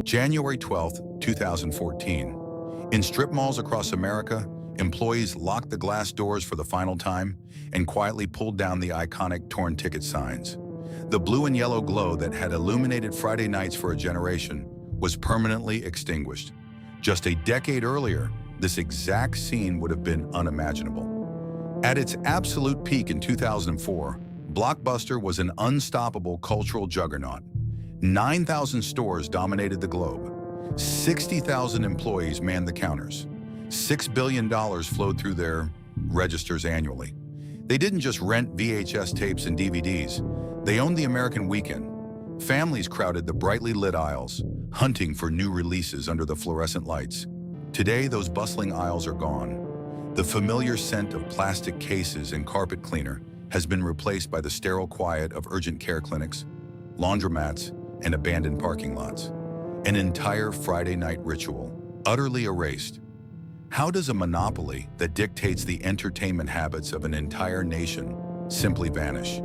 January 12th, 2014. In strip malls across America, employees locked the glass doors for the final time and quietly pulled down the iconic torn ticket signs. The blue and yellow glow that had illuminated Friday nights for a generation was permanently extinguished. Just a decade earlier, this exact scene would have been unimaginable. At its absolute peak in 2004, Blockbuster was an unstoppable cultural juggernaut. 9,000 stores dominated the globe. 60,000 employees manned the counters. $6 billion flowed through their registers annually. They didn't just rent VHS tapes and DVDs. They owned the American weekend. Families crowded the brightly lit aisles, hunting for new releases under the fluorescent lights. Today, those bustling aisles are gone. The familiar scent of plastic cases and carpet cleaner has been replaced by the sterile quiet of urgent care clinics, laundromats, and abandoned parking lots. An entire Friday night ritual, utterly erased. How does a monopoly that dictates the entertainment habits of an entire nation simply vanish?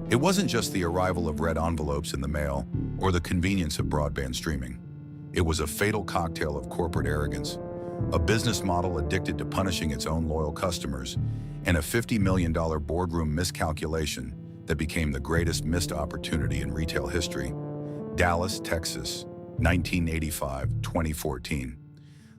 It wasn't just the arrival of red envelopes in the mail or the convenience of broadband streaming. It was a fatal cocktail of corporate arrogance, a business model addicted to punishing its own loyal customers, and a $50 million boardroom miscalculation that became the greatest missed opportunity in retail history. Dallas, Texas, 1985-2014.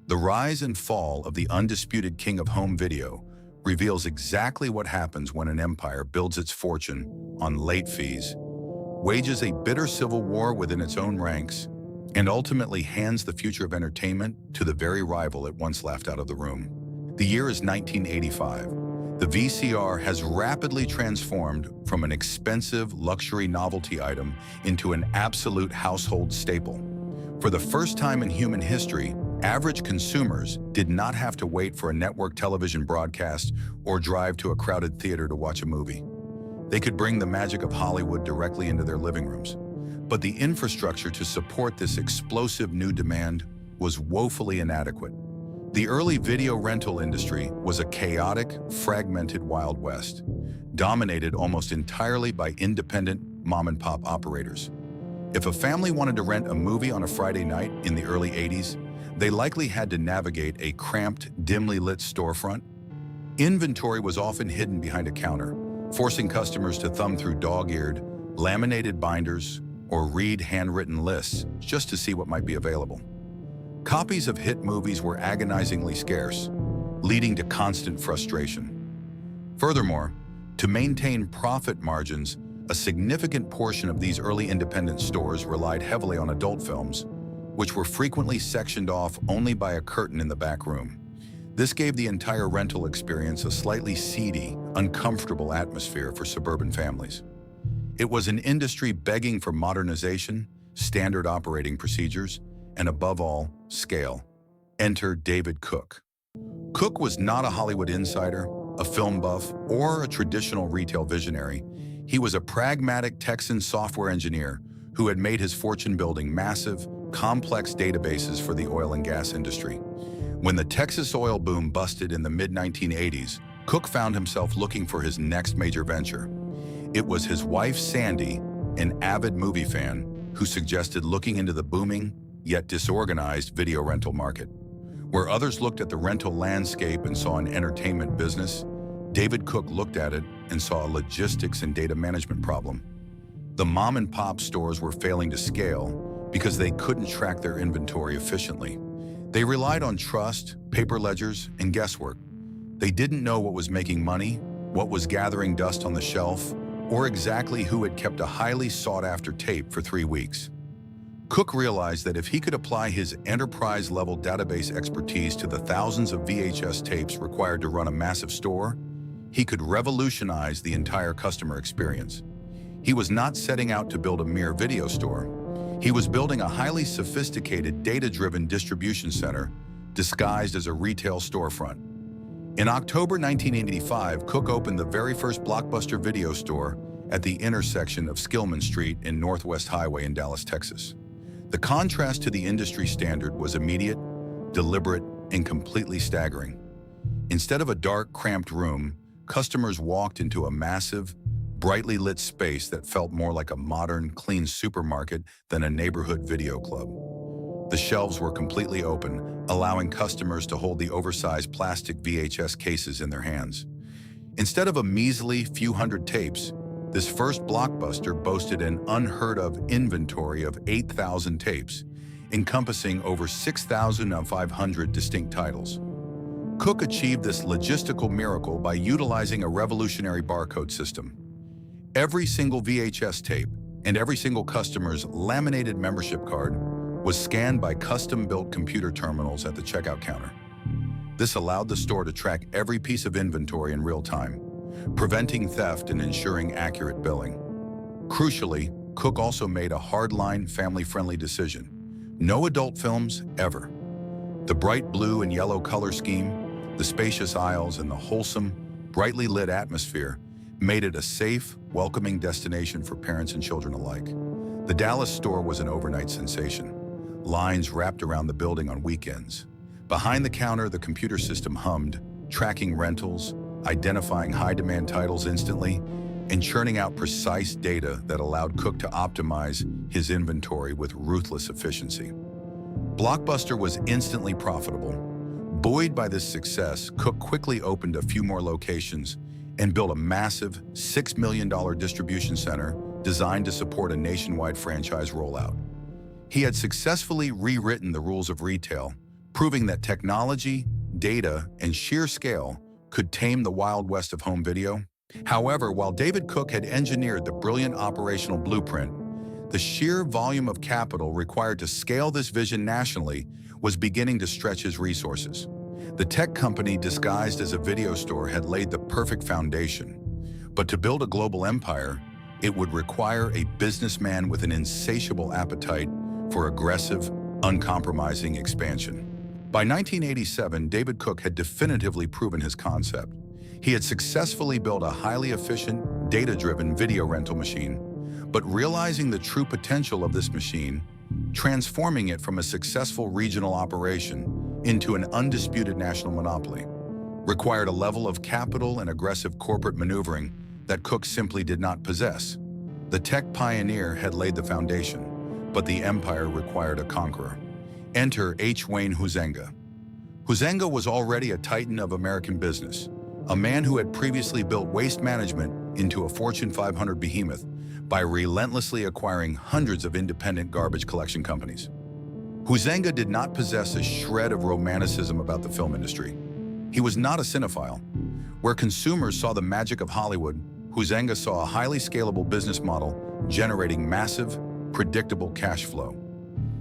The rise and fall of the undisputed king of home video reveals exactly what happens when an empire builds its fortune on late fees, wages a bitter civil war within its own ranks, and ultimately hands the future of entertainment to the very rival it once laughed out of the room. The year is 1985. The VCR has rapidly transformed from an expensive luxury novelty item into an absolute household staple. For the first time in human history, average consumers did not have to wait for a network television broadcast or drive to a crowded theater to watch a movie. They could bring the magic of Hollywood directly into their living rooms. But the infrastructure to support this explosive new demand was woefully inadequate. The early video rental industry was a chaotic, fragmented Wild West, dominated almost entirely by independent mom-and-pop operators. If a family wanted to rent a movie on a Friday night in the early 80s, they likely had to navigate a cramped, dimly lit storefront. Inventory was often hidden behind a counter, forcing customers to thumb through dog-eared, laminated binders or read handwritten lists just to see what might be available. Copies of hit movies were agonizingly scarce, leading to constant frustration. Furthermore, to maintain profit margins, a significant portion of these early independent stores relied heavily on adult films, which were frequently sectioned off only by a curtain in the back room. This gave the entire rental experience a slightly seedy, uncomfortable atmosphere for suburban families. It was an industry begging for modernization, standard operating procedures, and above all, scale. Enter David Cook. Cook was not a Hollywood insider, a film buff, or a traditional retail visionary. He was a pragmatic Texan software engineer who had made his fortune building massive, complex databases for the oil and gas industry. When the Texas oil boom busted in the mid-1980s, Cook found himself looking for his next major venture. It was his wife, Sandy, an avid movie fan, who suggested looking into the booming, yet disorganized video rental market. Where others looked at the rental landscape and saw an entertainment business, David Cook looked at it and saw a logistics and data management problem. The mom-and-pop stores were failing to scale because they couldn't track their inventory efficiently. They relied on trust, paper ledgers, and guesswork. They didn't know what was making money, what was gathering dust on the shelf, or exactly who had kept a highly sought-after tape for 3 weeks. Cook realized that if he could apply his enterprise-level database expertise to the thousands of VHS tapes required to run a massive store, he could revolutionize the entire customer experience. He was not setting out to build a mere video store. He was building a highly sophisticated, data-driven distribution center disguised as a retail storefront. In October 1985, Cook opened the very first Blockbuster video store at the intersection of Skillman Street and Northwest Highway in Dallas, Texas. The contrast to the industry standard was immediate, deliberate, and completely staggering. Instead of a dark, cramped room, customers walked into a massive, brightly lit space that felt more like a modern, clean supermarket than a neighborhood video club. The shelves were completely open, allowing customers to hold the oversized plastic VHS cases in their hands. Instead of a measly few hundred tapes, this first Blockbuster boasted an unheard-of inventory of 8,000 tapes, encompassing over 6,500 distinct titles. Cook achieved this logistical miracle by utilizing a revolutionary barcode system. Every single VHS tape and every single customer's laminated membership card was scanned by custom-built computer terminals at the checkout counter. This allowed the store to track every piece of inventory in real time, preventing theft and ensuring accurate billing. Crucially, Cook also made a hardline, family-friendly decision. No adult films, ever. The bright blue and yellow color scheme, the spacious aisles, and the wholesome, brightly lit atmosphere made it a safe, welcoming destination for parents and children alike. The Dallas store was an overnight sensation. Lines wrapped around the building on weekends. Behind the counter, the computer system hummed, tracking rentals, identifying high-demand titles instantly, and churning out precise data that allowed Cook to optimize his inventory with ruthless efficiency. Blockbuster was instantly profitable. Buoyed by this success, Cook quickly opened a few more locations and built a massive $6 million distribution center designed to support a nationwide franchise rollout. He had successfully rewritten the rules of retail, proving that technology, data, and sheer scale could tame the Wild West of home video. However, while David Cook had engineered the brilliant operational blueprint, the sheer volume of capital required to scale this vision nationally was beginning to stretch his resources. The tech company disguised as a video store had laid the perfect foundation, but to build a global empire, it would require a businessman with an insatiable appetite for aggressive, uncompromising expansion. By 1987, David Cook had definitively proven his concept. He had successfully built a highly efficient, data-driven video rental machine, but realizing the true potential of this machine, transforming it from a successful regional operation into an undisputed national monopoly, required a level of capital and aggressive corporate maneuvering that Cook simply did not possess. The tech pioneer had laid the foundation, but the empire required a conqueror. Enter H. Wayne Huizenga. Huizenga was already a titan of American business, a man who had previously built waste management into a Fortune 500 behemoth by relentlessly acquiring hundreds of independent garbage collection companies. Huizenga did not possess a shred of romanticism about the film industry. He was not a cinephile. Where consumers saw the magic of Hollywood, Huizenga saw a highly scalable business model generating massive, predictable cash flow.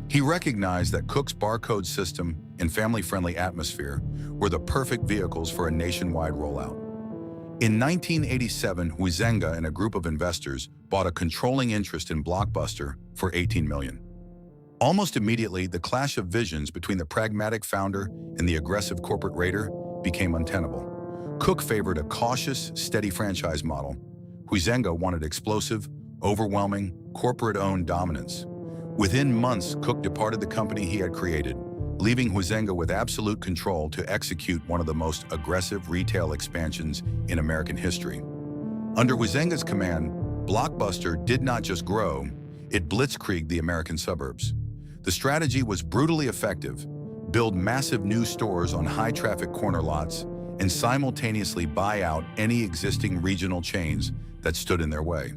He recognized that Cook's barcode system and family-friendly atmosphere were the perfect vehicles for a nationwide rollout. In 1987, Huizenga and a group of investors bought a controlling interest in Blockbuster for $18 million. Almost immediately, the clash of visions between the pragmatic founder and the aggressive corporate raider became untenable. Cook favored a cautious, steady franchise model. Huizenga wanted explosive, overwhelming, corporate-owned dominance. Within months, Cook departed the company he had created, leaving Huizenga with absolute control to execute one of the most aggressive retail expansions in American history. Under Huizenga's command, Blockbuster did not just grow, it blitzkrieged the American suburbs. The strategy was brutally effective: build massive new stores on high-traffic corner lots and simultaneously buy out any existing regional chains that stood in their way.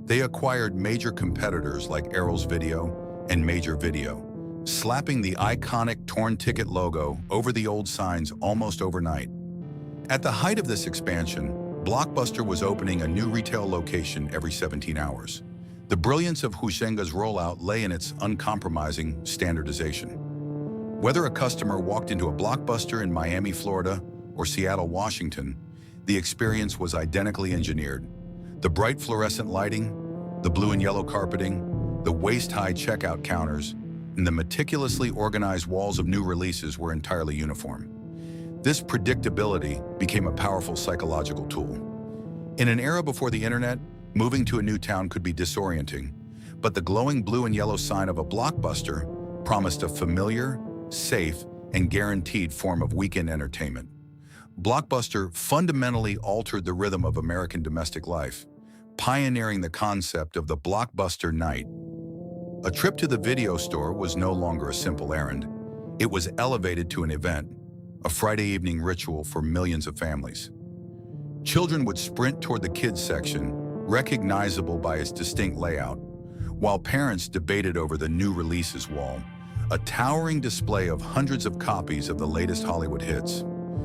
They acquired major competitors like Errol's Video and Major Video, slapping the iconic torn ticket logo over the old signs almost overnight. At the height of this expansion, Blockbuster was opening a new retail location every 17 hours. The brilliance of Huizenga's rollout lay in its uncompromising standardization. Whether a customer walked into a Blockbuster in Miami, Florida, or Seattle, Washington, the experience was identically engineered. The bright fluorescent lighting, the blue and yellow carpeting, the waist-high checkout counters, and the meticulously organized walls of new releases were entirely uniform. This predictability became a powerful psychological tool. In an era before the internet, moving to a new town could be disorienting, but the glowing blue and yellow sign of a Blockbuster promised a familiar, safe, and guaranteed form of weekend entertainment. Blockbuster fundamentally altered the rhythm of American domestic life, pioneering the concept of the Blockbuster night. A trip to the video store was no longer a simple errand. It was elevated to an event, a Friday evening ritual for millions of families. Children would sprint toward the kids section, recognizable by its distinct layout, while parents debated over the new releases wall, a towering display of hundreds of copies of the latest Hollywood hits.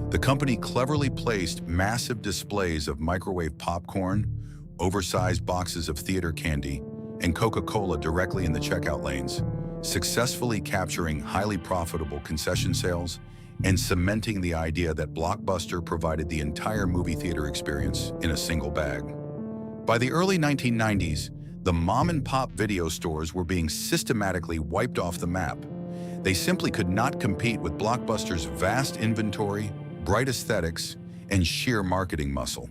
The company cleverly placed massive displays of microwave popcorn, oversized boxes of theater candy, and Coca-Cola directly in the checkout lanes, successfully capturing highly profitable concession sales and cementing the idea that Blockbuster provided the entire movie theater experience in a single bag. By the early 1990s, the mom-and-pop video stores were being systematically wiped off the map. They simply could not compete with Blockbuster's vast inventory, bright aesthetics, and sheer marketing muscle.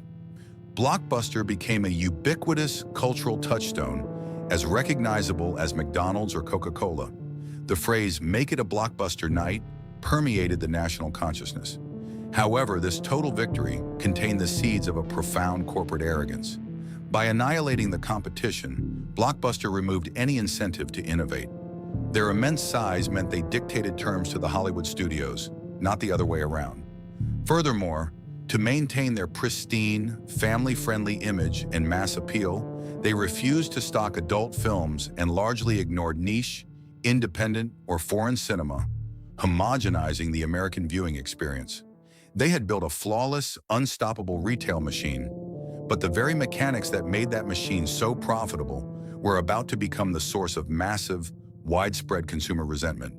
Blockbuster became a ubiquitous cultural touchstone, as recognizable as McDonald's or Coca-Cola. The phrase, "make it a Blockbuster night," permeated the national consciousness. However, this total victory contained the seeds of a profound corporate arrogance. By annihilating the competition, Blockbuster removed any incentive to innovate. Their immense size meant they dictated terms to the Hollywood studios, not the other way around. Furthermore, to maintain their pristine, family-friendly image and mass appeal, they refused to stock adult films and largely ignored niche, independent, or foreign cinema, homogenizing the American viewing experience. They had built a flawless, unstoppable retail machine, but the very mechanics that made that machine so profitable were about to become the source of massive, widespread consumer resentment.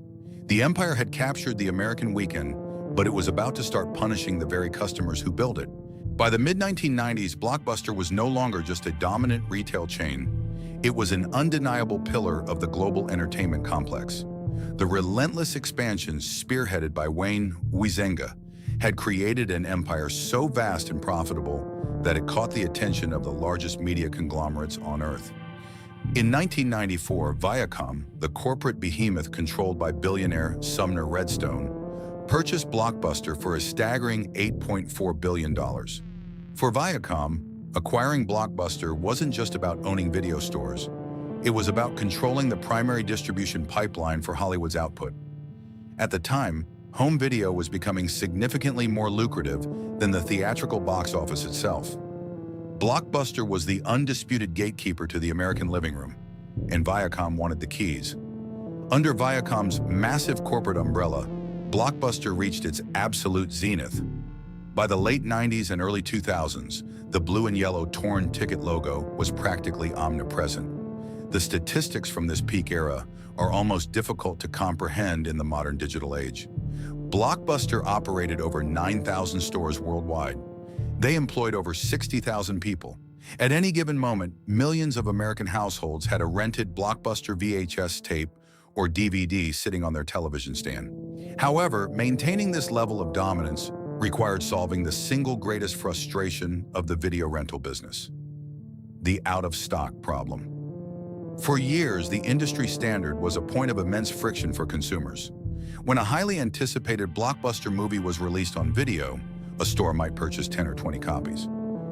The empire had captured the American weekend, but it was about to start punishing the very customers who built it. By the mid-1990s, Blockbuster was no longer just a dominant retail chain. It was an undeniable pillar of the global entertainment complex. The relentless expansion spearheaded by Wayne Huizenga had created an empire so vast and profitable that it caught the attention of the largest media conglomerates on Earth. In 1994, Viacom, the corporate behemoth controlled by billionaire Sumner Redstone, purchased Blockbuster for a staggering $8.4 billion. For Viacom, acquiring Blockbuster wasn't just about owning video stores. It was about controlling the primary distribution pipeline for Hollywood's output. At the time, home video was becoming significantly more lucrative than the theatrical box office itself. Blockbuster was the undisputed gatekeeper to the American living room, and Viacom wanted the keys. Under Viacom's massive corporate umbrella, Blockbuster reached its absolute zenith. By the late 90s and early 2000s, the blue and yellow torn ticket logo was practically omnipresent. The statistics from this peak era are almost difficult to comprehend in the modern digital age. Blockbuster operated over 9,000 stores worldwide. They employed over 60,000 people. At any given moment, millions of American households had a rented Blockbuster VHS tape or DVD sitting on their television stand. However, maintaining this level of dominance required solving the single greatest frustration of the video rental business: the out-of-stock problem. For years, the industry standard was a point of immense friction for consumers. When a highly anticipated blockbuster movie was released on video, a store might purchase 10 or 20 copies.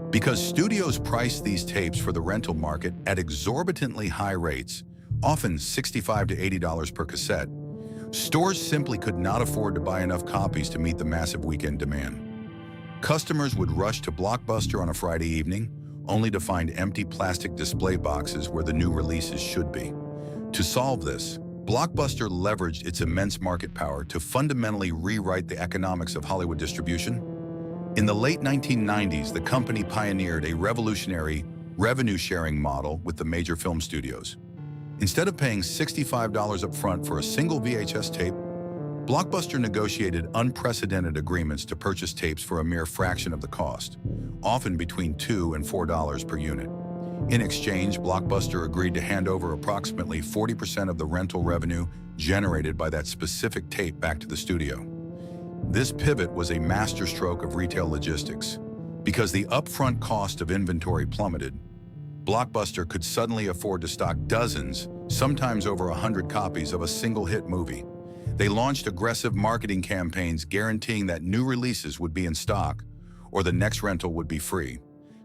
Because studios priced these tapes for the rental market at exorbitantly high rates, often $65 to $80 per cassette, stores simply could not afford to buy enough copies to meet the massive weekend demand. Customers would rush to Blockbuster on a Friday evening, only to find empty plastic display boxes where the new releases should be. To solve this, Blockbuster leveraged its immense market power to fundamentally rewrite the economics of Hollywood distribution. In the late 1990s, the company pioneered a revolutionary revenue-sharing model with the major film studios. Instead of paying $65 up front for a single VHS tape, Blockbuster negotiated unprecedented agreements to purchase tapes for a mere fraction of the cost, often between $2 and $4 per unit. In exchange, Blockbuster agreed to hand over approximately 40% of the rental revenue generated by that specific tape back to the studio. This pivot was a masterstroke of retail logistics. Because the upfront cost of inventory plummeted, Blockbuster could suddenly afford to stock dozens, sometimes over 100 copies of a single hit movie. They launched aggressive marketing campaigns guaranteeing that new releases would be in stock or the next rental would be free.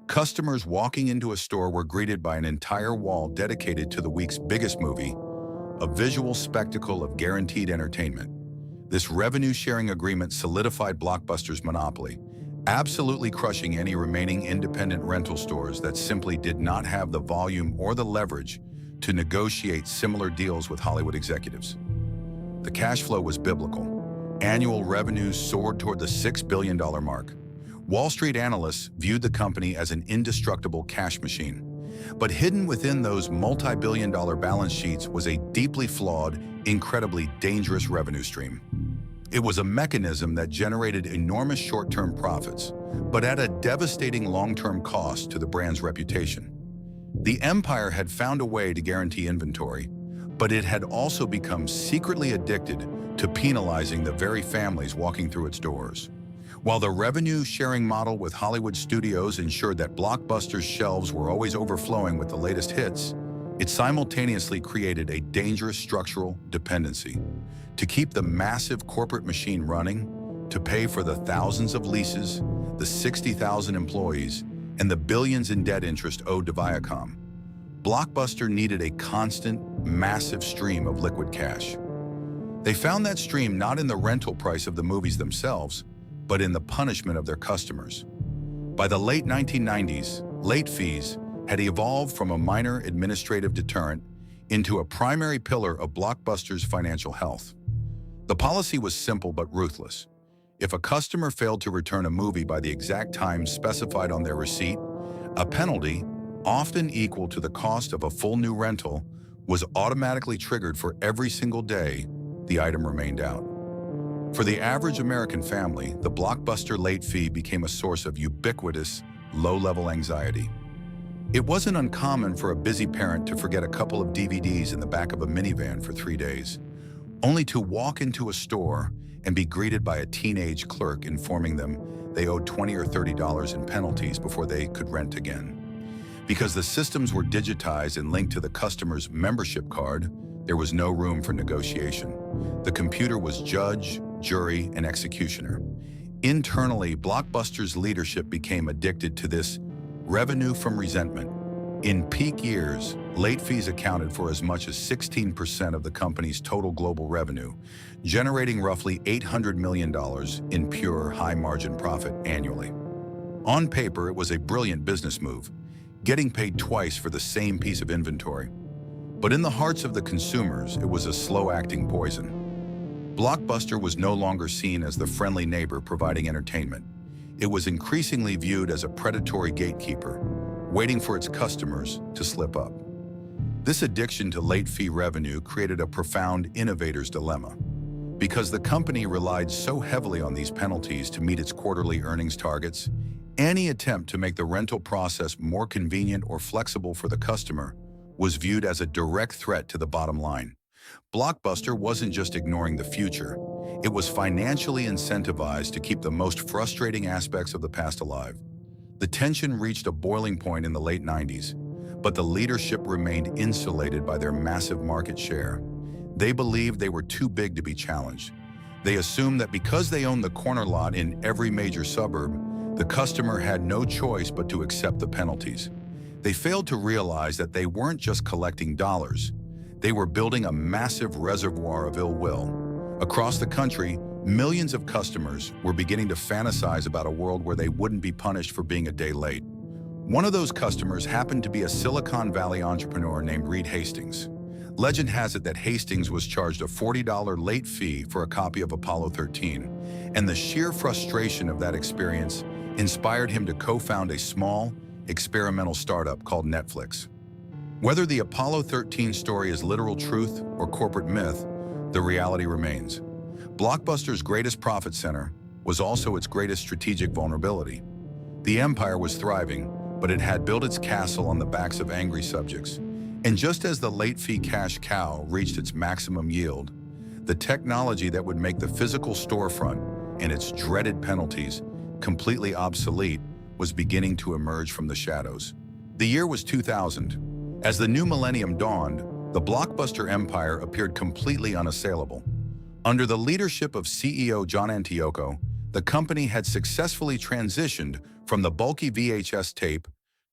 Customers walking into a store were greeted by an entire wall dedicated to the week's biggest movie, a visual spectacle of guaranteed entertainment. This revenue-sharing agreement solidified Blockbuster's monopoly, absolutely crushing any remaining independent rental stores that simply did not have the volume or the leverage to negotiate similar deals with Hollywood executives. The cash flow was biblical. Annual revenues soared toward the $6 billion mark. Wall Street analysts viewed the company as an indestructible cash machine. But hidden within those multi-billion-dollar balance sheets was a deeply flawed, incredibly dangerous revenue stream. It was a mechanism that generated enormous short-term profits, but at a devastating long-term cost to the brand's reputation. The empire had found a way to guarantee inventory, but it had also become secretly addicted to penalizing the very families walking through its doors. While the revenue-sharing model with Hollywood studios ensured that Blockbuster's shelves were always overflowing with the latest hits, it simultaneously created a dangerous structural dependency. To keep the massive corporate machine running, to pay for the thousands of leases, the 60,000 employees, and the billions in debt interest owed to Viacom, Blockbuster needed a constant, massive stream of liquid cash. They found that stream not in the rental price of the movies themselves, but in the punishment of their customers. By the late 1990s, late fees had evolved from a minor administrative deterrent into a primary pillar of Blockbuster's financial health. The policy was simple but ruthless. If a customer failed to return a movie by the exact time specified on their receipt, a penalty, often equal to the cost of a full new rental, was automatically triggered for every single day the item remained out. For the average American family, the Blockbuster late fee became a source of ubiquitous, low-level anxiety. It wasn't uncommon for a busy parent to forget a couple of DVDs in the back of a minivan for 3 days, only to walk into a store and be greeted by a teenage clerk informing them they owed $20 or $30 in penalties before they could rent again. Because the systems were digitized and linked to the customer's membership card, there was no room for negotiation. The computer was judge, jury, and executioner. Internally, Blockbuster's leadership became addicted to this revenue from resentment. In peak years, late fees accounted for as much as 16% of the company's total global revenue, generating roughly $800 million in pure, high-margin profit annually. On paper, it was a brilliant business move, getting paid twice for the same piece of inventory. But in the hearts of the consumers, it was a slow-acting poison. Blockbuster was no longer seen as the friendly neighbor providing entertainment. It was increasingly viewed as a predatory gatekeeper, waiting for its customers to slip up. This addiction to late fee revenue created a profound innovator's dilemma. Because the company relied so heavily on these penalties to meet its quarterly earnings targets, any attempt to make the rental process more convenient or flexible for the customer was viewed as a direct threat to the bottom line. Blockbuster wasn't just ignoring the future, it was financially incentivized to keep the most frustrating aspects of the past alive. The tension reached a boiling point in the late 90s, but the leadership remained insulated by their massive market share. They believed they were too big to be challenged. They assumed that because they owned the corner lot in every major suburb, the customer had no choice but to accept the penalties. They failed to realize that they weren't just collecting dollars. They were building a massive reservoir of ill will. Across the country, millions of customers were beginning to fantasize about a world where they wouldn't be punished for being a day late. One of those customers happened to be a Silicon Valley entrepreneur named Reed Hastings. Legend has it that Hastings was charged a $40 late fee for a copy of Apollo 13, and the sheer frustration of that experience inspired him to co-found a small, experimental startup called Netflix. Whether the Apollo 13 story is literal truth or corporate myth, the reality remains. Blockbuster's greatest profit center was also its greatest strategic vulnerability. The empire was thriving, but it had built its castle on the backs of angry subjects. And just as the late fee cash cow reached its maximum yield, the technology that would make the physical storefront and its dreaded penalties completely obsolete was beginning to emerge from the shadows. The year was 2000. As the new millennium dawned, the Blockbuster empire appeared completely unassailable. Under the leadership of CEO John Antioco, the company had successfully transitioned from the bulky VHS tape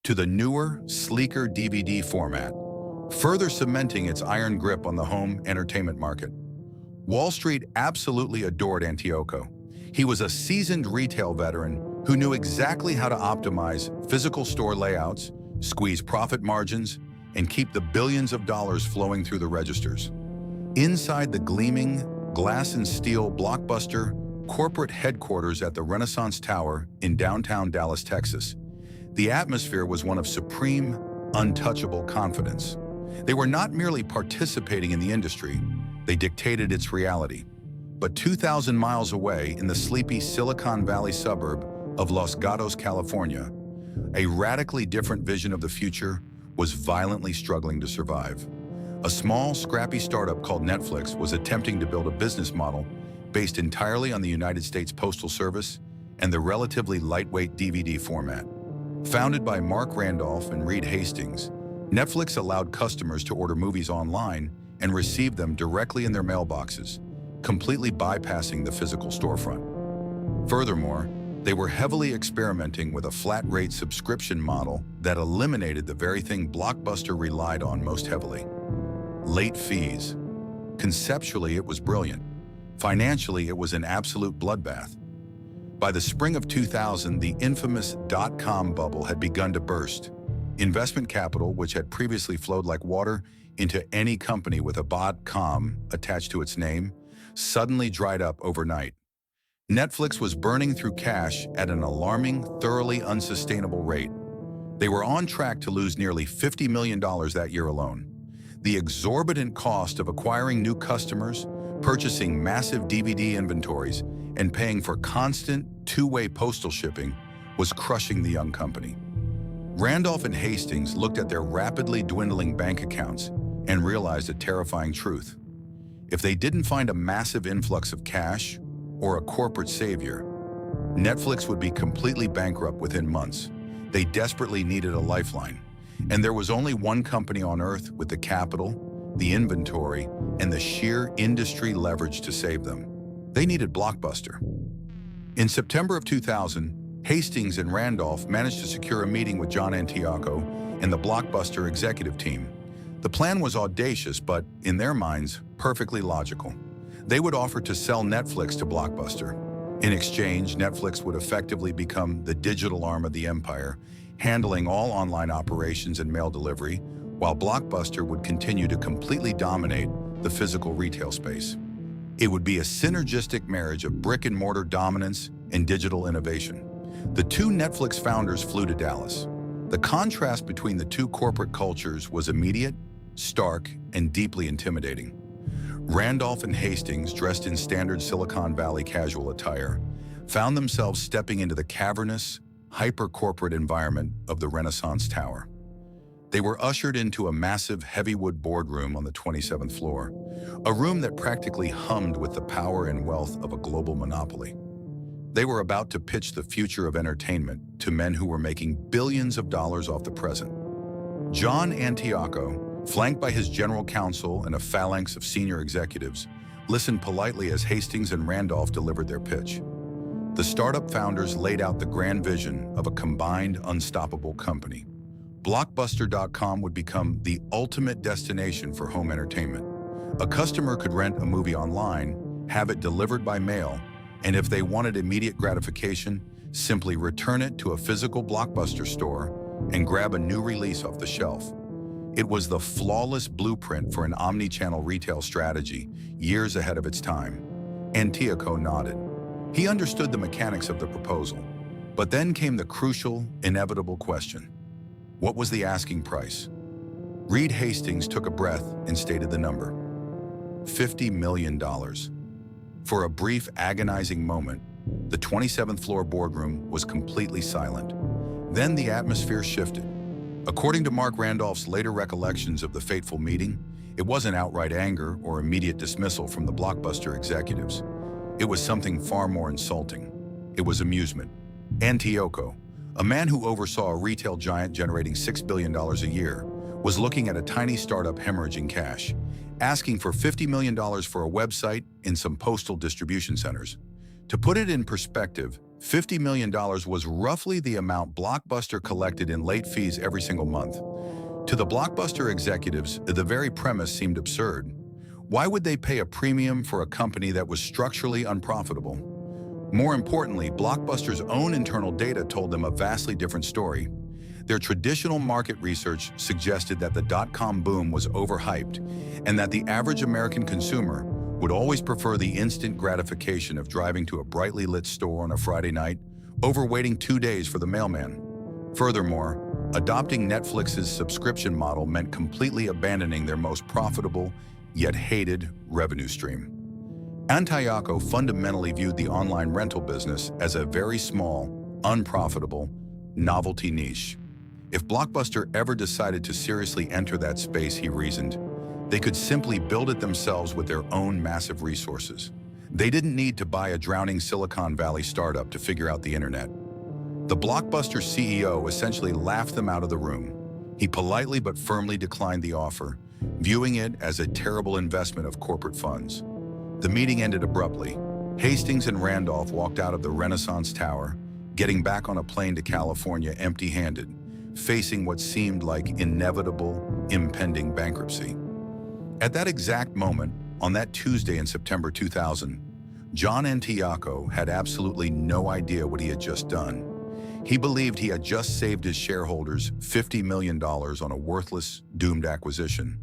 to the newer, sleeker DVD format, further cementing its iron grip on the home entertainment market. Wall Street absolutely adored Antioco. He was a seasoned retail veteran who knew exactly how to optimize physical store layouts, squeeze profit margins, and keep the billions of dollars flowing through the registers. Inside the gleaming, glass and steel Blockbuster corporate headquarters at the Renaissance Tower in downtown Dallas, Texas, the atmosphere was one of supreme, untouchable confidence. They were not merely participating in the industry, they dictated its reality. But 2,000 miles away in the sleepy Silicon Valley suburb of Los Gatos, California, a radically different vision of the future was violently struggling to survive. A small, scrappy startup called Netflix was attempting to build a business model based entirely on the United States Postal Service and the relatively lightweight DVD format. Founded by Mark Randolph and Reed Hastings, Netflix allowed customers to order movies online and receive them directly in their mailboxes, completely bypassing the physical storefront. Furthermore, they were heavily experimenting with a flat-rate subscription model that eliminated the very thing Blockbuster relied on most heavily: late fees. Conceptually, it was brilliant. Financially, it was an absolute bloodbath. By the spring of 2000, the infamous dot-com bubble had begun to burst. Investment capital, which had previously flowed like water into any company with a .com attached to its name, suddenly dried up overnight. Netflix was burning through cash at an alarming, thoroughly unsustainable rate. They were on track to lose nearly $50 million that year alone. The exorbitant cost of acquiring new customers, purchasing massive DVD inventories, and paying for constant two-way postal shipping was crushing the young company. Randolph and Hastings looked at their rapidly dwindling bank accounts and realized a terrifying truth. If they didn't find a massive influx of cash or a corporate savior, Netflix would be completely bankrupt within months. They desperately needed a lifeline, and there was only one company on earth with the capital, the inventory, and the sheer industry leverage to save them. They needed Blockbuster. In September of 2000, Hastings and Randolph managed to secure a meeting with John Antioco and the Blockbuster executive team. The plan was audacious, but, in their minds, perfectly logical. They would offer to sell Netflix to Blockbuster. In exchange, Netflix would effectively become the digital arm of the empire, handling all online operations and mail delivery, while Blockbuster would continue to completely dominate the physical retail space. It would be a synergistic marriage of brick-and-mortar dominance and digital innovation. The two Netflix founders flew to Dallas. The contrast between the two corporate cultures was immediate, stark, and deeply intimidating. Randolph and Hastings, dressed in standard Silicon Valley casual attire, found themselves stepping into the cavernous, hyper-corporate environment of the Renaissance Tower. They were ushered into a massive heavy-wood boardroom on the 27th floor, a room that practically hummed with the power and wealth of a global monopoly. They were about to pitch the future of entertainment to men who were making billions of dollars off the present. John Antioco, flanked by his general counsel and a phalanx of senior executives, listened politely as Hastings and Randolph delivered their pitch. The startup founders laid out the grand vision of a combined, unstoppable company. Blockbuster.com would become the ultimate destination for home entertainment. A customer could rent a movie online, have it delivered by mail, and if they wanted immediate gratification, simply return it to a physical Blockbuster store and grab a new release off the shelf. It was the flawless blueprint for an omni-channel retail strategy, years ahead of its time. Antioco nodded. He understood the mechanics of the proposal. But then came the crucial, inevitable question. What was the asking price? Reed Hastings took a breath and stated the number: $50 million. For a brief, agonizing moment, the 27th floor boardroom was completely silent. Then the atmosphere shifted. According to Mark Randolph's later recollections of the fateful meeting, it wasn't outright anger or immediate dismissal from the Blockbuster executives. It was something far more insulting. It was amusement. Antioco, a man who oversaw a retail giant generating $6 billion a year, was looking at a tiny startup hemorrhaging cash, asking for $50 million for a website and some postal distribution centers. To put it in perspective, $50 million was roughly the amount Blockbuster collected in late fees every single month. To the Blockbuster executives, the very premise seemed absurd. Why would they pay a premium for a company that was structurally unprofitable? More importantly, Blockbuster's own internal data told them a vastly different story. Their traditional market research suggested that the dot-com boom was overhyped and that the average American consumer would always prefer the instant gratification of driving to a brightly lit store on a Friday night over waiting 2 days for the mailman. Furthermore, adopting Netflix's subscription model meant completely abandoning their most profitable, yet hated, revenue stream. Antioco fundamentally viewed the online rental business as a very small, unprofitable, novelty niche. If Blockbuster ever decided to seriously enter that space, he reasoned, they could simply build it themselves with their own massive resources. They didn't need to buy a drowning Silicon Valley startup to figure out the internet. The Blockbuster CEO essentially laughed them out of the room. He politely but firmly declined the offer, viewing it as a terrible investment of corporate funds. The meeting ended abruptly. Hastings and Randolph walked out of the Renaissance Tower, getting back on a plane to California empty-handed, facing what seemed like inevitable, impending bankruptcy. At that exact moment, on that Tuesday in September 2000, John Antioco had absolutely no idea what he had just done. He believed he had just saved his shareholders $50 million on a worthless, doomed acquisition.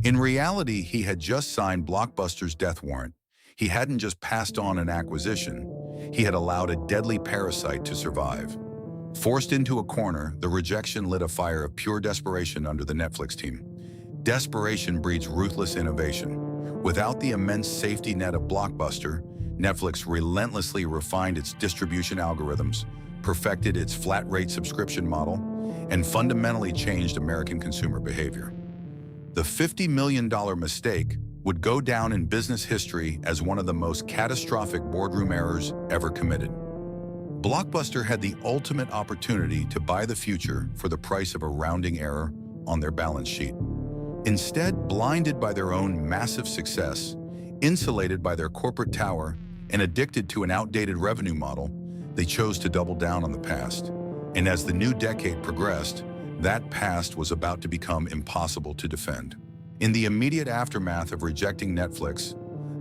In reality, he had just signed Blockbuster's death warrant. He hadn't just passed on an acquisition. He had allowed a deadly parasite to survive. Forced into a corner, the rejection lit a fire of pure desperation under the Netflix team. Desperation breeds ruthless innovation. Without the immense safety net of Blockbuster, Netflix relentlessly refined its distribution algorithms, perfected its flat-rate subscription model, and fundamentally changed American consumer behavior. The $50 million mistake would go down in business history as one of the most catastrophic boardroom errors ever committed. Blockbuster had the ultimate opportunity to buy the future for the price of a rounding error on their balance sheet. Instead, blinded by their own massive success, insulated by their corporate tower, and addicted to an outdated revenue model, they chose to double down on the past. And as the new decade progressed, that past was about to become impossible to defend. In the immediate aftermath of rejecting Netflix,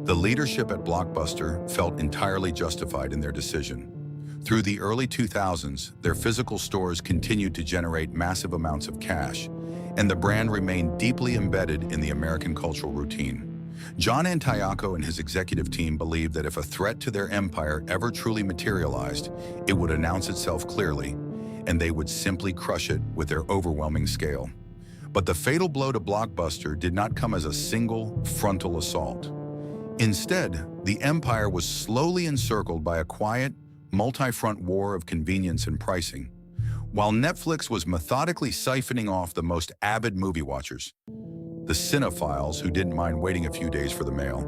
the leadership at Blockbuster felt entirely justified in their decision. Through the early 2000s, their physical stores continued to generate massive amounts of cash, and the brand remained deeply embedded in the American cultural routine. John Antioco and his executive team believed that if a threat to their empire ever truly materialized, it would announce itself clearly, and they would simply crush it with their overwhelming scale. But the fatal blow to Blockbuster did not come as a single frontal assault. Instead, the empire was slowly encircled by a quiet, multi-front war of convenience and pricing. While Netflix was methodically siphoning off the most avid movie watchers, the cinephiles who didn't mind waiting a few days for the mail,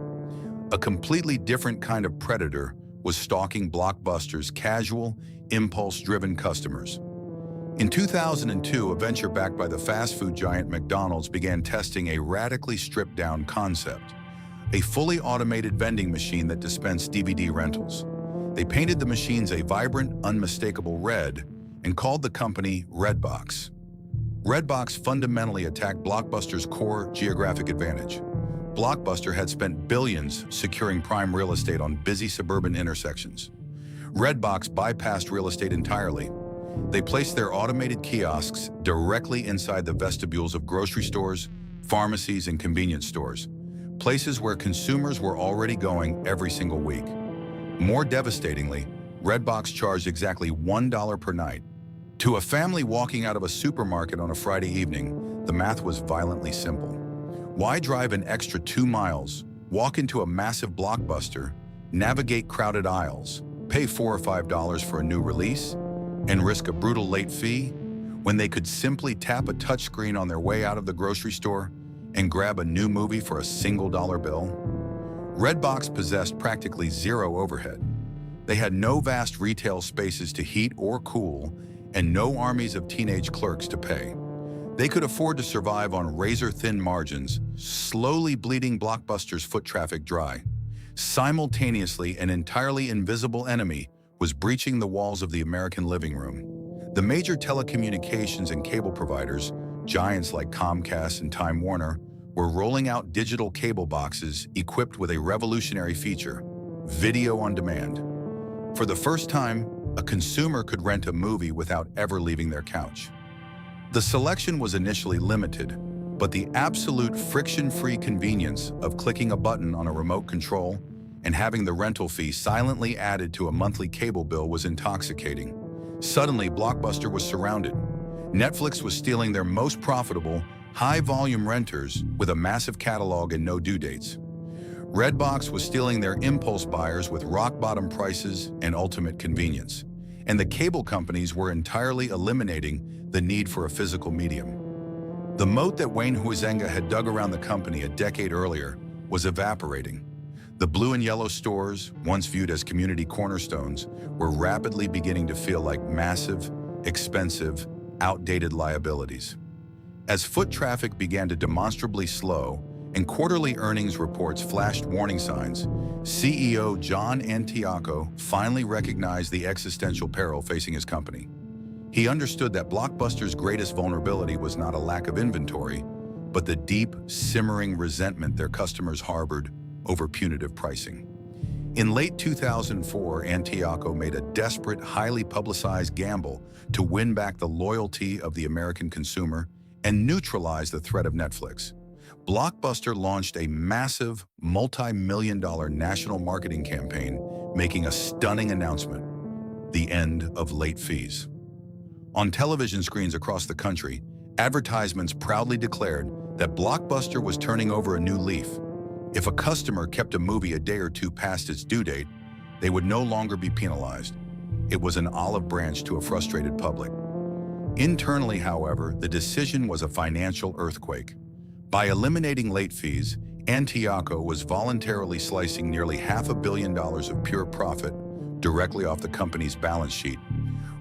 a completely different kind of predator was stalking Blockbuster's casual, impulse-driven customers. In 2002, a venture backed by the fast food giant McDonald's began testing a radically stripped-down concept, a fully automated vending machine that dispensed DVD rentals. They painted the machines a vibrant, unmistakable red and called the company Redbox. Redbox fundamentally attacked Blockbuster's core geographic advantage. Blockbuster had spent billions securing prime real estate on busy suburban intersections. Redbox bypassed real estate entirely. They placed their automated kiosks directly inside the vestibules of grocery stores, pharmacies, and convenience stores, places where consumers were already going every single week. More devastatingly, Redbox charged exactly $1 per night. To a family walking out of a supermarket on a Friday evening, the math was violently simple. Why drive an extra 2 miles, walk into a massive Blockbuster, navigate crowded aisles, pay $4 or $5 for a new release, and risk a brutal late fee when they could simply tap a touchscreen on their way out of the grocery store and grab a new movie for a single dollar bill? Redbox possessed practically zero overhead. They had no vast retail spaces to heat or cool, and no armies of teenage clerks to pay. They could afford to survive on razor-thin margins, slowly bleeding Blockbuster's foot traffic dry. Simultaneously, an entirely invisible enemy was breaching the walls of the American living room. The major telecommunications and cable providers, giants like Comcast and Time Warner, were rolling out digital cable boxes equipped with a revolutionary feature: video on demand. For the first time, a consumer could rent a movie without ever leaving their couch. The selection was initially limited, but the absolute friction-free convenience of clicking a button on a remote control and having the rental fee silently added to a monthly cable bill was intoxicating. Suddenly, Blockbuster was surrounded. Netflix was stealing their most profitable, high-volume renters with a massive catalog and no due dates. Redbox was stealing their impulse buyers with rock-bottom prices and ultimate convenience. And the cable companies were entirely eliminating the need for a physical medium. The moat that Wayne Huizenga had dug around the company a decade earlier was evaporating. The blue and yellow stores, once viewed as community cornerstones, were rapidly beginning to feel like massive, expensive, outdated liabilities. As foot traffic began to demonstrably slow and quarterly earnings reports flashed warning signs, CEO John Antioco finally recognized the existential peril facing his company. He understood that Blockbuster's greatest vulnerability was not a lack of inventory, but the deep, simmering resentment their customers harbored over punitive pricing. In late 2004, Antioco made a desperate, highly publicized gamble to win back the loyalty of the American consumer and neutralize the threat of Netflix. Blockbuster launched a massive, multi-million-dollar national marketing campaign, making a stunning announcement: the end of late fees. On television screens across the country, advertisements proudly declared that Blockbuster was turning over a new leaf. If a customer kept a movie a day or two past its due date, they would no longer be penalized. It was an olive branch to a frustrated public. Internally, however, the decision was a financial earthquake. By eliminating late fees, Antioco was voluntarily slicing nearly $500 million of pure profit directly off the company's balance sheet,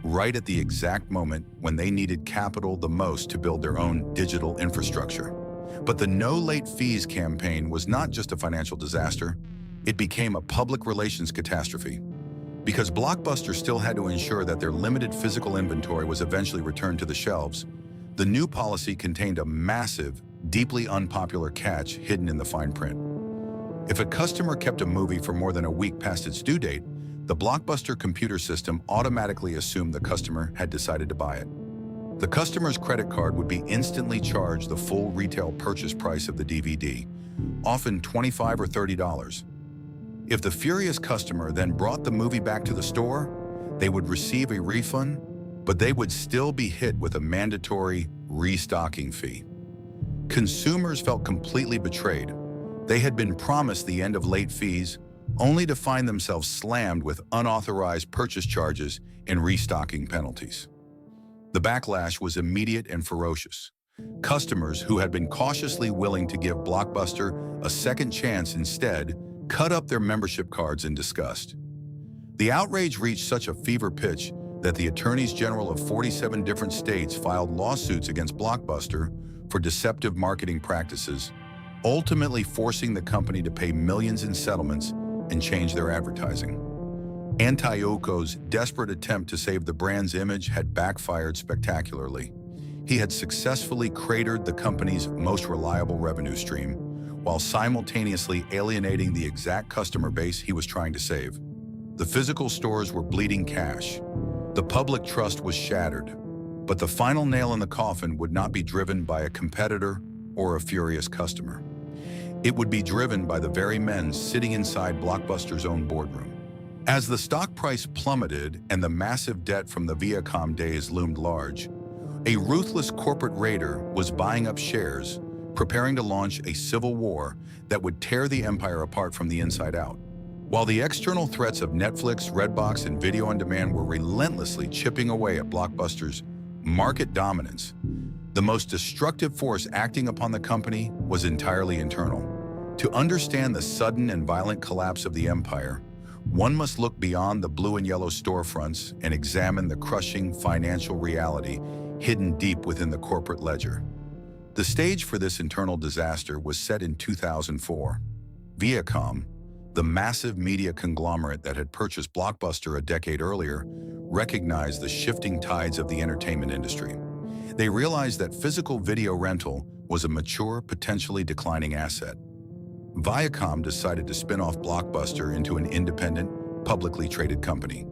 right at the exact moment when they needed capital the most to build their own digital infrastructure. But the No Late Fees campaign was not just a financial disaster, it became a public relations catastrophe. Because Blockbuster still had to ensure that their limited physical inventory was eventually returned to the shelves, the new policy contained a massive, deeply unpopular catch hidden in the fine print. If a customer kept a movie for more than a week past its due date, the Blockbuster computer system automatically assumed the customer had decided to buy it. The customer's credit card would be instantly charged the full retail purchase price of the DVD, often $25 or $30. If the furious customer then brought the movie back to the store, they would receive a refund, but they would still be hit with a mandatory restocking fee. Consumers felt completely betrayed. They had been promised the end of late fees, only to find themselves slammed with unauthorized purchase charges and restocking penalties. The backlash was immediate and ferocious. Customers who had been cautiously willing to give Blockbuster a second chance instead cut up their membership cards in disgust. The outrage reached such a fever pitch that the attorneys general of 47 different states filed lawsuits against Blockbuster for deceptive marketing practices, ultimately forcing the company to pay millions in settlements and change their advertising. Antioco's desperate attempt to save the brand's image had backfired spectacularly. He had successfully cratered the company's most reliable revenue stream, while simultaneously alienating the exact customer base he was trying to save. The physical stores were bleeding cash. The public trust was shattered. But the final nail in the coffin would not be driven by a competitor or a furious customer. It would be driven by the very men sitting inside Blockbuster's own boardroom. As the stock price plummeted and the massive debt from the Viacom days loomed large, a ruthless corporate raider was buying up shares, preparing to launch a civil war that would tear the empire apart from the inside out. While the external threats of Netflix, Redbox, and video on demand were relentlessly chipping away at Blockbuster's market dominance, the most destructive force acting upon the company was entirely internal. To understand the sudden and violent collapse of the empire, one must look beyond the blue and yellow storefronts and examine the crushing financial reality hidden deep within the corporate ledger. The stage for this internal disaster was set in 2004. Viacom, the The massive media conglomerate that had purchased Blockbuster a decade earlier recognized the shifting tides of the entertainment industry. They realized that physical video rental was a mature, potentially declining asset. Viacom decided to spin off Blockbuster into an independent, publicly traded company.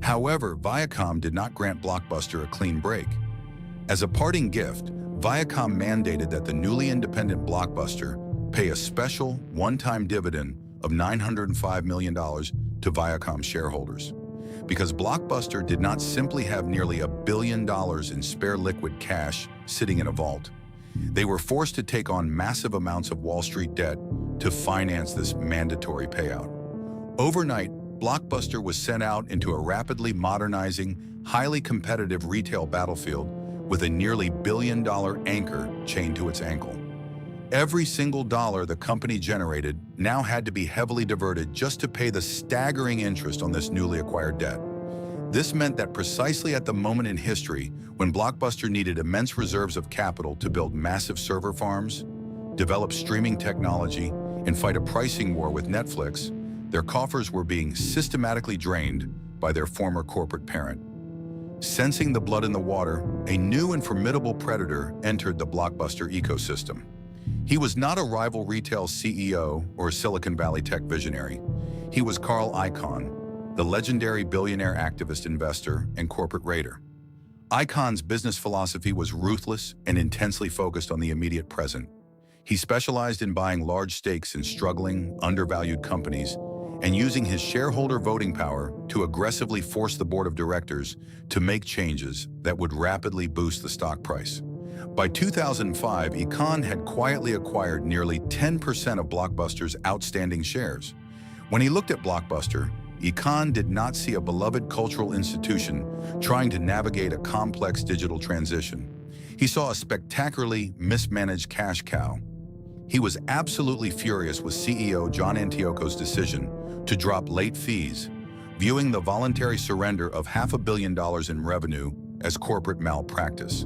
However, Viacom did not grant Blockbuster a clean break. As a parting gift, Viacom mandated that the newly independent Blockbuster pay a special, one-time dividend of $905 million to Viacom shareholders. Because Blockbuster did not simply have nearly $1 billion in spare liquid cash sitting in a vault. They were forced to take on massive amounts of Wall Street debt to finance this mandatory payout. Overnight, Blockbuster was sent out into a rapidly modernizing, highly competitive retail battlefield with a nearly billion-dollar anchor chained to its ankle. Every single dollar the company generated now had to be heavily diverted just to pay the staggering interest on this newly acquired debt. This meant that precisely at the moment in history when Blockbuster needed immense reserves of capital to build massive server farms, develop streaming technology, and fight a pricing war with Netflix, their coffers were being systematically drained by their former corporate parent. Sensing the blood in the water, a new and formidable predator entered the Blockbuster ecosystem. He was not a rival retail CEO or a Silicon Valley tech visionary. He was Carl Icahn, the legendary billionaire activist investor and corporate raider. Icahn's business philosophy was ruthless and intensely focused on the immediate present. He specialized in buying large stakes in struggling, undervalued companies and using his shareholder voting power to aggressively force the board of directors to make changes that would rapidly boost the stock price. By 2005, Icahn had quietly acquired nearly 10% of Blockbuster's outstanding shares. When he looked at Blockbuster, Icahn did not see a beloved cultural institution trying to navigate a complex digital transition. He saw a spectacularly mismanaged cash cow. He was absolutely furious with CEO John Antiocho's decision to drop late fees, viewing the voluntary surrender of $500 million in revenue as corporate malpractice.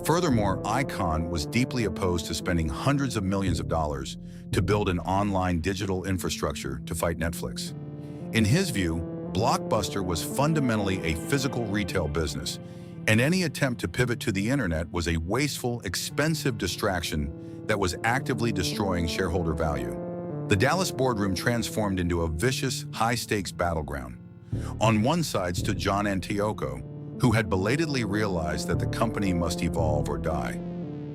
Furthermore, Icahn was deeply opposed to spending hundreds of millions of dollars to build an online digital infrastructure to fight Netflix. In his view, Blockbuster was fundamentally a physical retail business, and any attempt to pivot to the internet was a wasteful, expensive distraction that was actively destroying shareholder value. The Dallas boardroom transformed into a vicious, high-stakes battleground. On one side stood John Antiocho, who had belatedly realized that the company must evolve or die.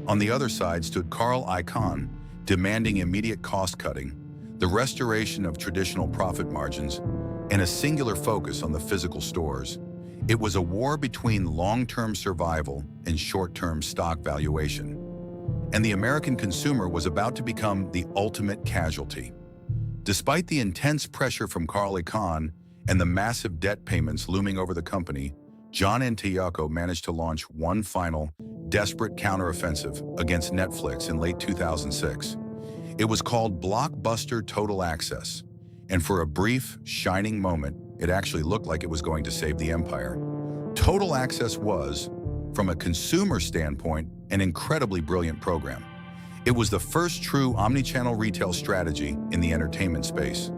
On the other side stood Carl Icahn, demanding immediate cost-cutting, the restoration of traditional profit margins, and a singular focus on the physical stores. It was a war between long-term survival and short-term stock valuation. And the American consumer was about to become the ultimate casualty. Despite the intense pressure from Carl Icahn and the massive debt payments looming over the company, John Antiocho managed to launch one final, desperate counteroffensive against Netflix in late 2006. It was called Blockbuster Total Access, and for a brief, shining moment, it actually looked like it was going to save the empire. Total Access was, from a consumer standpoint, an incredibly brilliant program. It was the first true omnichannel retail strategy in the entertainment space.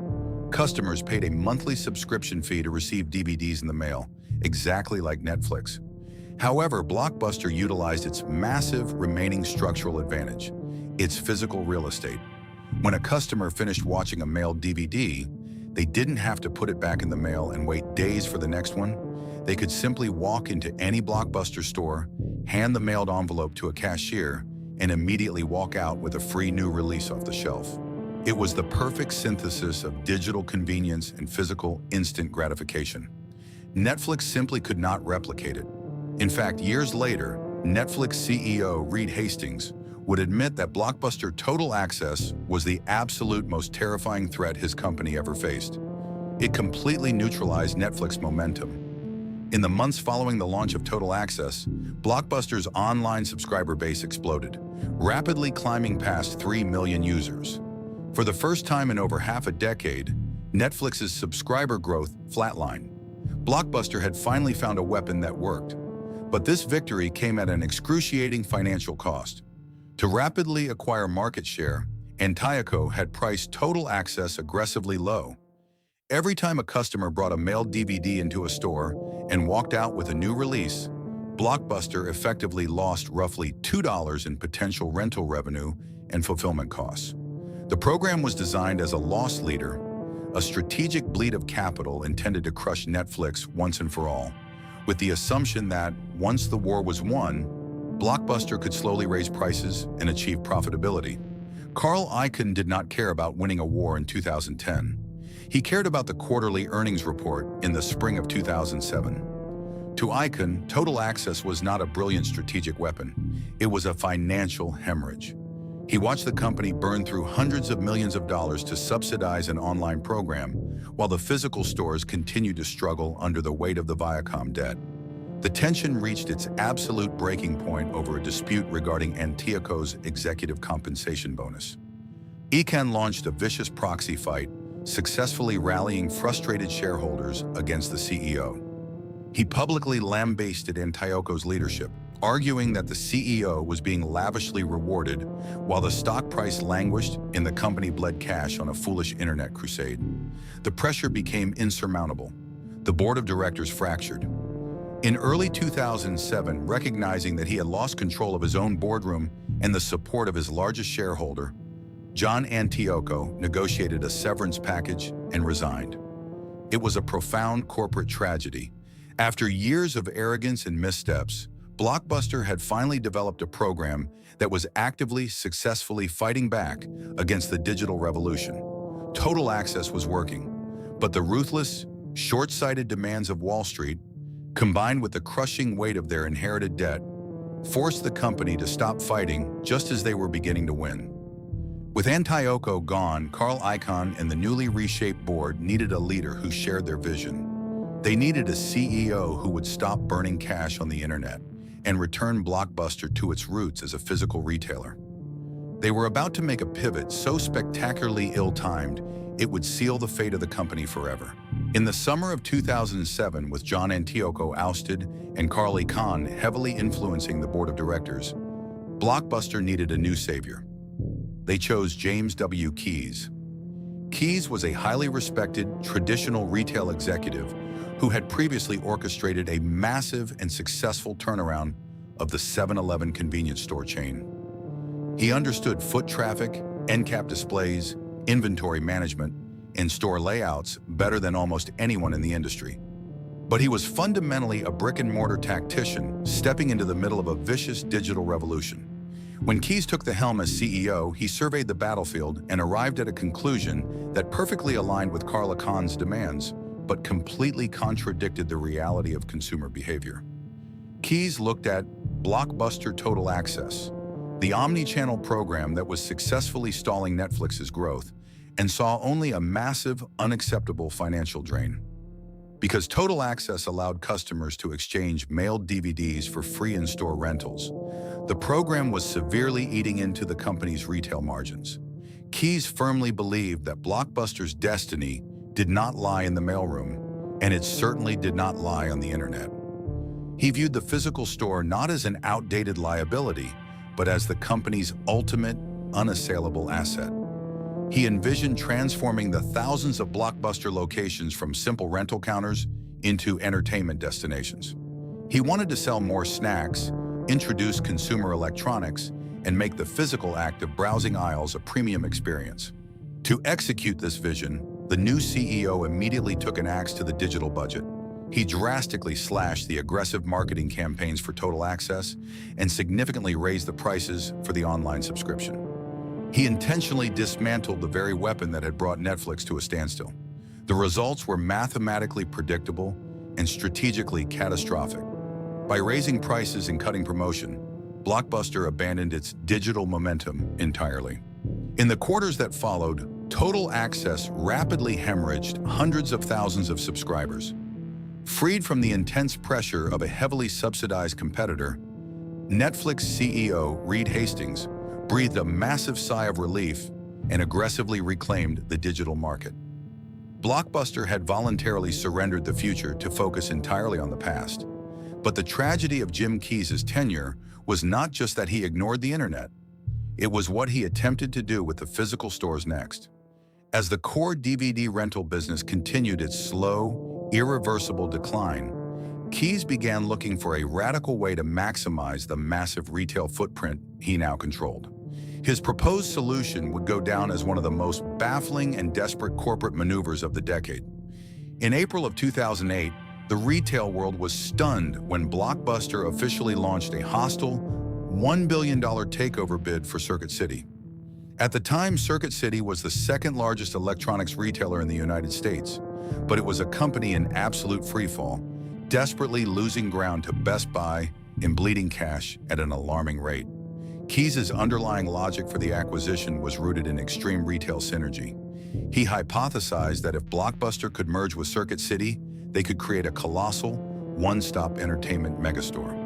Customers paid a monthly subscription fee to receive DVDs in the mail, exactly like Netflix. However, Blockbuster utilized its massive remaining structural advantage, its physical real estate. When a customer finished watching a mailed DVD, they didn't have to put it back in the mail and wait days for the next one. They could simply walk into any Blockbuster store, hand the mailed envelope to a cashier, and immediately walk out with a free new release off the shelf. It was the perfect synthesis of digital convenience and physical instant gratification. Netflix simply could not replicate it. In fact, years later, Netflix CEO Reed Hastings would admit that Blockbuster Total Access was the absolute most terrifying threat his company ever faced. It completely neutralized Netflix momentum. In the months following the launch of Total Access, Blockbuster's online subscriber base exploded, rapidly climbing past 3 million users. For the first time in over half a decade, Netflix's subscriber growth flatlined. Blockbuster had finally found a weapon that worked. But this victory came at an excruciating financial cost. To rapidly acquire market share, Antioco had priced total access aggressively low. Every time a customer brought a mailed DVD into a store and walked out with a new release, Blockbuster effectively lost roughly $2 in potential rental revenue and fulfillment costs. The program was designed as a loss leader, a strategic bleed of capital intended to crush Netflix once and for all, with the assumption that once the war was won, Blockbuster could slowly raise prices and achieve profitability. Carl Icahn did not care about winning a war in 2010. He cared about the quarterly earnings report in the spring of 2007. To Icahn, total access was not a brilliant strategic weapon. It was a financial hemorrhage. He watched the company burn through hundreds of millions of dollars to subsidize an online program, while the physical stores continued to struggle under the weight of the Viacom debt. The tension reached its absolute breaking point over a dispute regarding Antioco's executive compensation bonus. Icahn launched a vicious proxy fight, successfully rallying frustrated shareholders against the CEO. He publicly lambasted Antioco's leadership, arguing that the CEO was being lavishly rewarded while the stock price languished and the company bled cash on a foolish internet crusade. The pressure became insurmountable. The board of directors fractured. In early 2007, recognizing that he had lost control of his own boardroom and the support of his largest shareholder, John Antioco negotiated a severance package and resigned. It was a profound corporate tragedy. After years of arrogance and missteps, Blockbuster had finally developed a program that was actively, successfully fighting back against the digital revolution. Total access was working, but the ruthless, short-sighted demands of Wall Street, combined with the crushing weight of their inherited debt, forced the company to stop fighting just as they were beginning to win. With Antioco gone, Carl Icahn and the newly reshaped board needed a leader who shared their vision. They needed a CEO who would stop burning cash on the internet and return Blockbuster to its roots as a physical retailer. They were about to make a pivot so spectacularly ill-timed, it would seal the fate of the company forever. In the summer of 2007, with John Antioco ousted and Carl Icahn heavily influencing the board of directors, Blockbuster needed a new savior. They chose James W. Keyes. Keyes was a highly respected, traditional retail executive who had previously orchestrated a massive and successful turnaround of the 7-Eleven convenience store chain. He understood foot traffic, end cap displays, inventory management, and store layouts better than almost anyone in the industry. But he was fundamentally a brick-and-mortar tactician stepping into the middle of a vicious digital revolution. When Keyes took the helm as CEO, he surveyed the battlefield and arrived at a conclusion that perfectly aligned with Carl Icahn's demands, but completely contradicted the reality of consumer behavior. Keyes looked at Blockbuster Total Access, the omni-channel program that was successfully stalling Netflix's growth, and saw only a massive, unacceptable financial drain. Because Total Access allowed customers to exchange mailed DVDs for free in-store rentals, the program was severely eating into the company's retail margins. Keyes firmly believed that Blockbuster's destiny did not lie in the mailroom, and it certainly did not lie on the internet. He viewed the physical store not as an outdated liability, but as the company's ultimate, unassailable asset. He envisioned transforming the thousands of Blockbuster locations from simple rental counters into entertainment destinations. He wanted to sell more snacks, introduce consumer electronics, and make the physical act of browsing aisles a premium experience. To execute this vision, the new CEO immediately took an axe to the digital budget. He drastically slashed the aggressive marketing campaigns for Total Access and significantly raised the prices for the online subscription. He intentionally dismantled the very weapon that had brought Netflix to a standstill. The results were mathematically predictable and strategically catastrophic. By raising prices and cutting promotion, Blockbuster abandoned its digital momentum entirely. In the quarters that followed, Total Access rapidly hemorrhaged hundreds of thousands of subscribers. Freed from the intense pressure of a heavily subsidized competitor, Netflix CEO Reed Hastings breathed a massive sigh of relief and aggressively reclaimed the digital market. Blockbuster had voluntarily surrendered the future to focus entirely on the past. But the tragedy of Jim Keyes' tenure was not just that he ignored the internet. It was what he attempted to do with the physical stores next. As the core DVD rental business continued its slow, irreversible decline, Keyes began looking for a radical way to maximize the massive retail footprint he now controlled. His proposed solution would go down as one of the most baffling and desperate corporate maneuvers of the decade. In April of 2008, the retail world was stunned when Blockbuster officially launched a hostile, $1 billion takeover bid for Circuit City. At the time, Circuit City was the second largest electronics retailer in the United States, but it was a company in absolute freefall, desperately losing ground to Best Buy and bleeding cash at an alarming rate. Keyes' underlying logic for the acquisition was rooted in extreme retail synergy. He hypothesized that if Blockbuster could merge with Circuit City, they could create a colossal, one-stop entertainment megastore.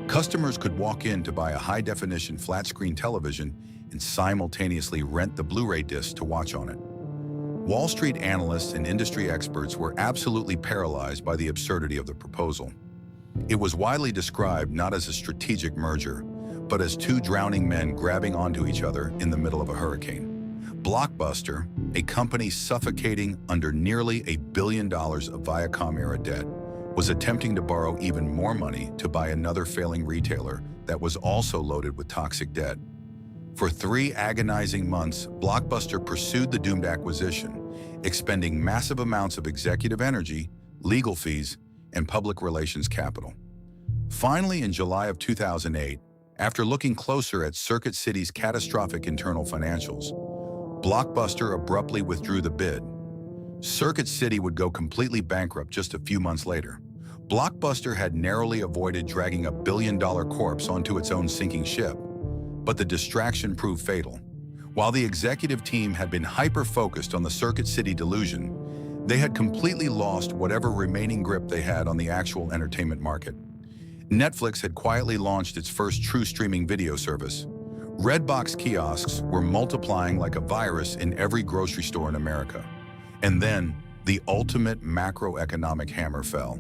Customers could walk in to buy a high-definition flat-screen television and simultaneously rent the Blu-ray disc to watch on it. Wall Street analysts and industry experts were absolutely paralyzed by the absurdity of the proposal. It was widely described not as a strategic merger, but as two drowning men grabbing onto each other in the middle of a hurricane. Blockbuster, a company suffocating under nearly $1 billion of Viacom-era debt, was attempting to borrow even more money to buy another failing retailer that was also loaded with toxic debt. For 3 agonizing months, Blockbuster pursued the doomed acquisition, expending massive amounts of executive energy, legal fees, and public relations capital. Finally, in July of 2008, after looking closer at Circuit City's catastrophic internal financials, Blockbuster abruptly withdrew the bid. Circuit City would go completely bankrupt just a few months later. Blockbuster had narrowly avoided dragging a billion-dollar corpse onto its own sinking ship, but the distraction proved fatal. While the executive team had been hyper-focused on the Circuit City delusion, they had completely lost whatever remaining grip they had on the actual entertainment market. Netflix had quietly launched its first true streaming video service. Redbox kiosks were multiplying like a virus in every grocery store in America. And then, the ultimate macroeconomic hammer fell.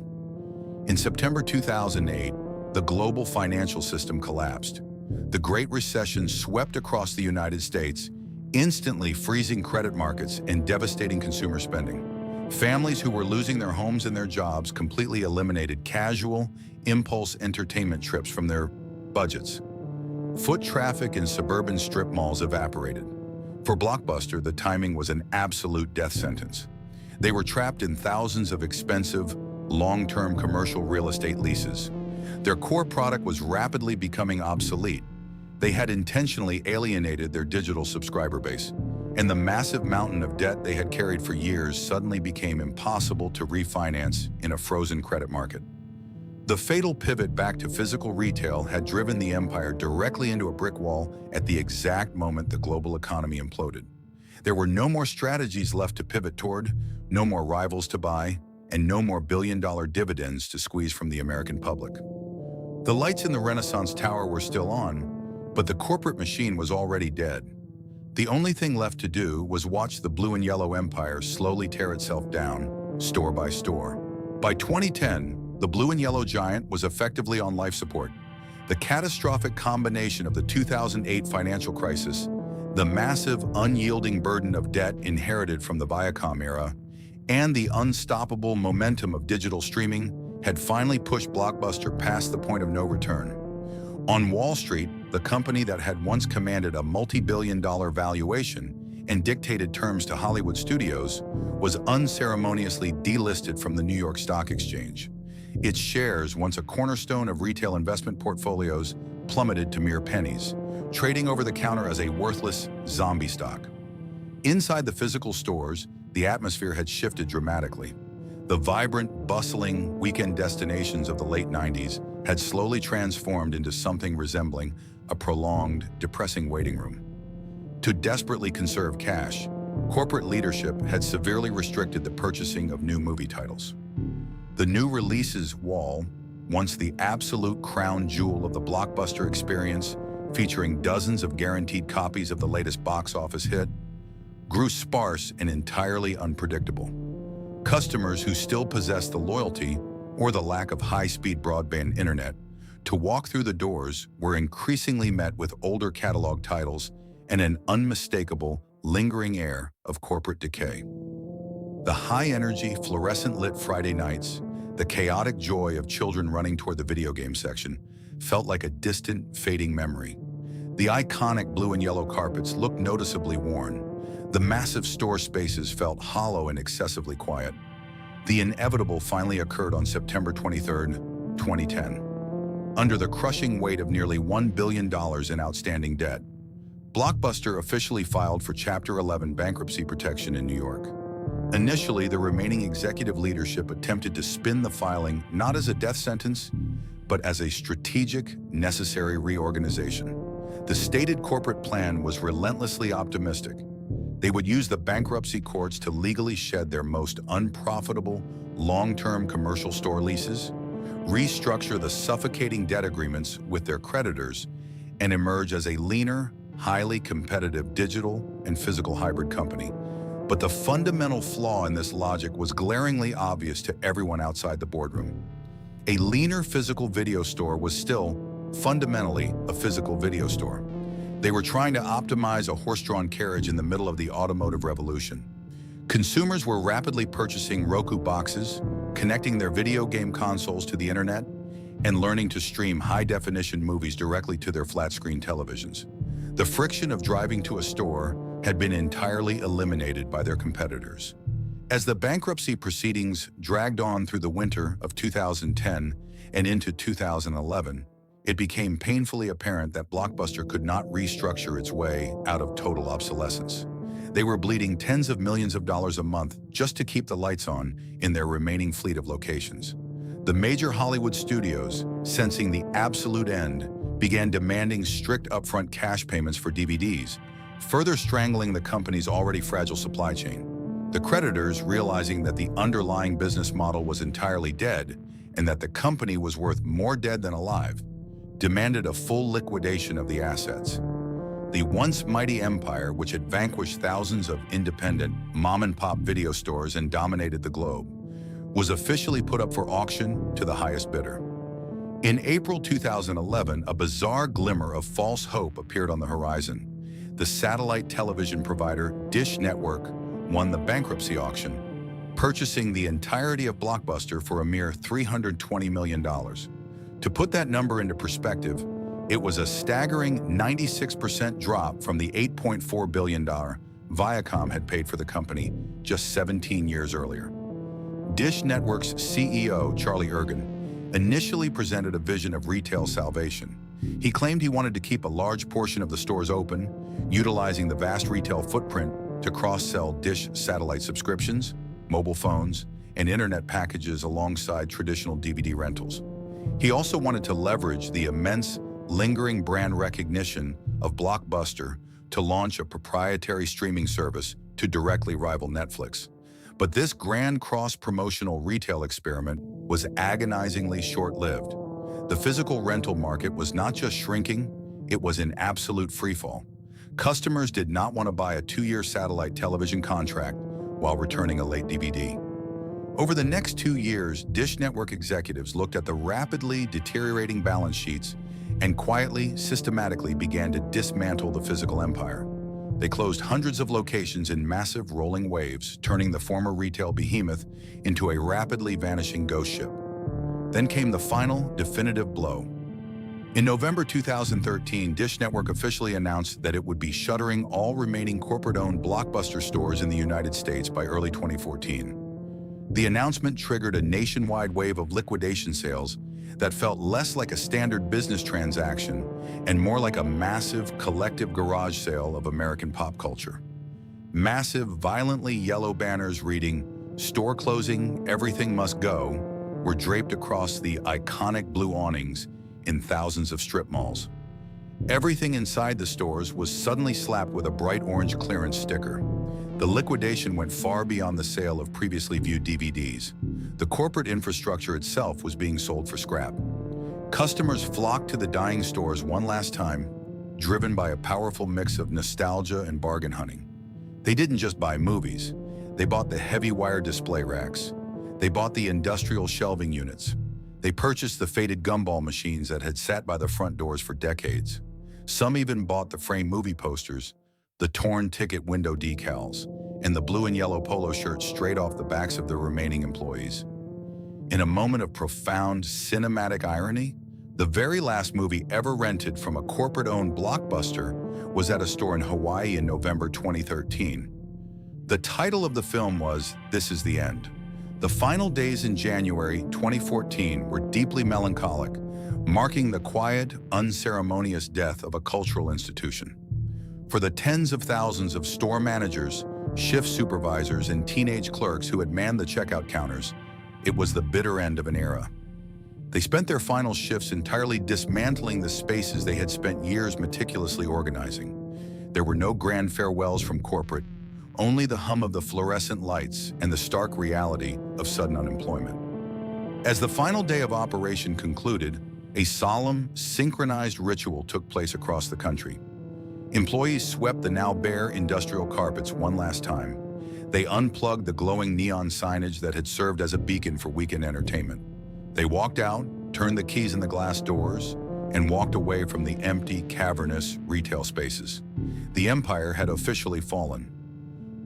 In September 2008, the global financial system collapsed. The Great Recession swept across the United States, instantly freezing credit markets and devastating consumer spending. Families who were losing their homes and their jobs completely eliminated casual, impulse entertainment trips from their budgets. Foot traffic in suburban strip malls evaporated. For Blockbuster, the timing was an absolute death sentence. They were trapped in thousands of expensive, long-term commercial real estate leases. Their core product was rapidly becoming obsolete. They had intentionally alienated their digital subscriber base, and the massive mountain of debt they had carried for years suddenly became impossible to refinance in a frozen credit market. The fatal pivot back to physical retail had driven the empire directly into a brick wall at the exact moment the global economy imploded. There were no more strategies left to pivot toward, no more rivals to buy, and no more billion-dollar dividends to squeeze from the American public. The lights in the Renaissance Tower were still on, but the corporate machine was already dead. The only thing left to do was watch the blue and yellow empire slowly tear itself down, store by store. By 2010, the blue and yellow giant was effectively on life support. The catastrophic combination of the 2008 financial crisis, the massive, unyielding burden of debt inherited from the Viacom era, and the unstoppable momentum of digital streaming had finally pushed Blockbuster past the point of no return. On Wall Street, the company that had once commanded a multi-billion-dollar valuation and dictated terms to Hollywood studios was unceremoniously delisted from the New York Stock Exchange. Its shares, once a cornerstone of retail investment portfolios, plummeted to mere pennies, trading over the counter as a worthless zombie stock. Inside the physical stores, the atmosphere had shifted dramatically. The vibrant, bustling weekend destinations of the late 90s had slowly transformed into something resembling a prolonged, depressing waiting room. To desperately conserve cash, corporate leadership had severely restricted the purchasing of new movie titles. The new releases wall, once the absolute crown jewel of the Blockbuster experience, featuring dozens of guaranteed copies of the latest box office hit, grew sparse and entirely unpredictable. Customers who still possessed the loyalty, or the lack of high-speed broadband internet, to walk through the doors were increasingly met with older catalog titles and an unmistakable, lingering air of corporate decay. The high-energy, fluorescent-lit Friday nights, the chaotic joy of children running toward the video game section, felt like a distant, fading memory. The iconic blue and yellow carpets looked noticeably worn. The massive store spaces felt hollow and excessively quiet. The inevitable finally occurred on September 23, 2010. Under the crushing weight of nearly $1 billion in outstanding debt, Blockbuster officially filed for Chapter 11 bankruptcy protection in New York. Initially, the remaining executive leadership attempted to spin the filing not as a death sentence, but as a strategic, necessary reorganization. The stated corporate plan was relentlessly optimistic. They would use the bankruptcy courts to legally shed their most unprofitable, long-term commercial store leases, restructure the suffocating debt agreements with their creditors, and emerge as a leaner, highly competitive digital and physical hybrid company. But the fundamental flaw in this logic was glaringly obvious to everyone outside the boardroom. A leaner physical video store was still, fundamentally, a physical video store. They were trying to optimize a horse-drawn carriage in the middle of the automotive revolution. Consumers were rapidly purchasing Roku boxes, connecting their video game consoles to the internet, and learning to stream high-definition movies directly to their flat-screen televisions. The friction of driving to a store had been entirely eliminated by their competitors. As the bankruptcy proceedings dragged on through the winter of 2010 and into 2011, it became painfully apparent that Blockbuster could not restructure its way out of total obsolescence. They were bleeding tens of millions of dollars a month just to keep the lights on in their remaining fleet of locations. The major Hollywood studios, sensing the absolute end, began demanding strict upfront cash payments for DVDs, further strangling the company's already fragile supply chain. The creditors, realizing that the underlying business model was entirely dead and that the company was worth more dead than alive, demanded a full liquidation of the assets. The once mighty empire, which had vanquished thousands of independent, mom-and-pop video stores and dominated the globe, was officially put up for auction to the highest bidder. In April 2011, a bizarre glimmer of false hope appeared on the horizon. The satellite television provider Dish Network won the bankruptcy auction, purchasing the entirety of Blockbuster for a mere $320 million. To put that number into perspective, it was a staggering 96% drop from the $8.4 billion Viacom had paid for the company just 17 years earlier. Dish Network's CEO, Charlie Ergen, initially presented a vision of retail salvation. He claimed he wanted to keep a large portion of the stores open, utilizing the vast retail footprint to cross-sell Dish satellite subscriptions, mobile phones, and internet packages alongside traditional DVD rentals. He also wanted to leverage the immense, lingering brand recognition of Blockbuster to launch a proprietary streaming service to directly rival Netflix. But this grand cross-promotional retail experiment was agonizingly short-lived. The physical rental market was not just shrinking, it was in absolute freefall. Customers did not want to buy a 2-year satellite television contract while returning a late DVD. Over the next 2 years, Dish Network executives looked at the rapidly deteriorating balance sheets and quietly, systematically began to dismantle the physical empire. They closed hundreds of locations in massive rolling waves, turning the former retail behemoth into a rapidly vanishing ghost ship. Then came the final, definitive blow. In November 2013, Dish Network officially announced that it would be shuttering all remaining corporate-owned Blockbuster stores in the United States by early 2014. The announcement triggered a nationwide wave of liquidation sales that felt less like a standard business transaction and more like a massive collective garage sale of American pop culture. Massive, violently yellow banners reading, "Store closing, everything must go," were draped across the iconic blue awnings in thousands of strip malls. Everything inside the stores was suddenly slapped with a bright orange clearance sticker. The liquidation went far beyond the sale of previously viewed DVDs. The corporate infrastructure itself was being sold for scrap. Customers flocked to the dying stores one last time, driven by a powerful mix of nostalgia and bargain hunting. They didn't just buy movies. They bought the heavy wire display racks. They bought the industrial shelving units. They purchased the faded gumball machines that had sat by the front doors for decades. Some even bought the framed movie posters, the torn ticket window decals, and the blue and yellow polo shirts straight off the backs of their remaining employees. In a moment of profound cinematic irony, the very last movie ever rented from a corporate-owned Blockbuster was at a store in Hawaii in November 2013. The title of the film was This Is the End. The final days in January 2014 were deeply melancholic, marking the quiet, unceremonious death of a cultural institution. For the tens of thousands of store managers, shift supervisors, and teenage clerks who had manned the checkout counters, it was the bitter end of an era. They spent their final shifts entirely dismantling the spaces they had spent years meticulously organizing. There were no grand farewells from corporate, only the hum of the fluorescent lights and the stark reality of sudden unemployment. As the final day of operation concluded, a solemn, synchronized ritual took place across the country. Employees swept the now bare industrial carpets one last time. They unplugged the glowing neon signage that had served as a beacon for weekend entertainment. They walked out, turned the keys in the glass doors, and walked away from the empty, cavernous retail spaces. The empire had officially fallen.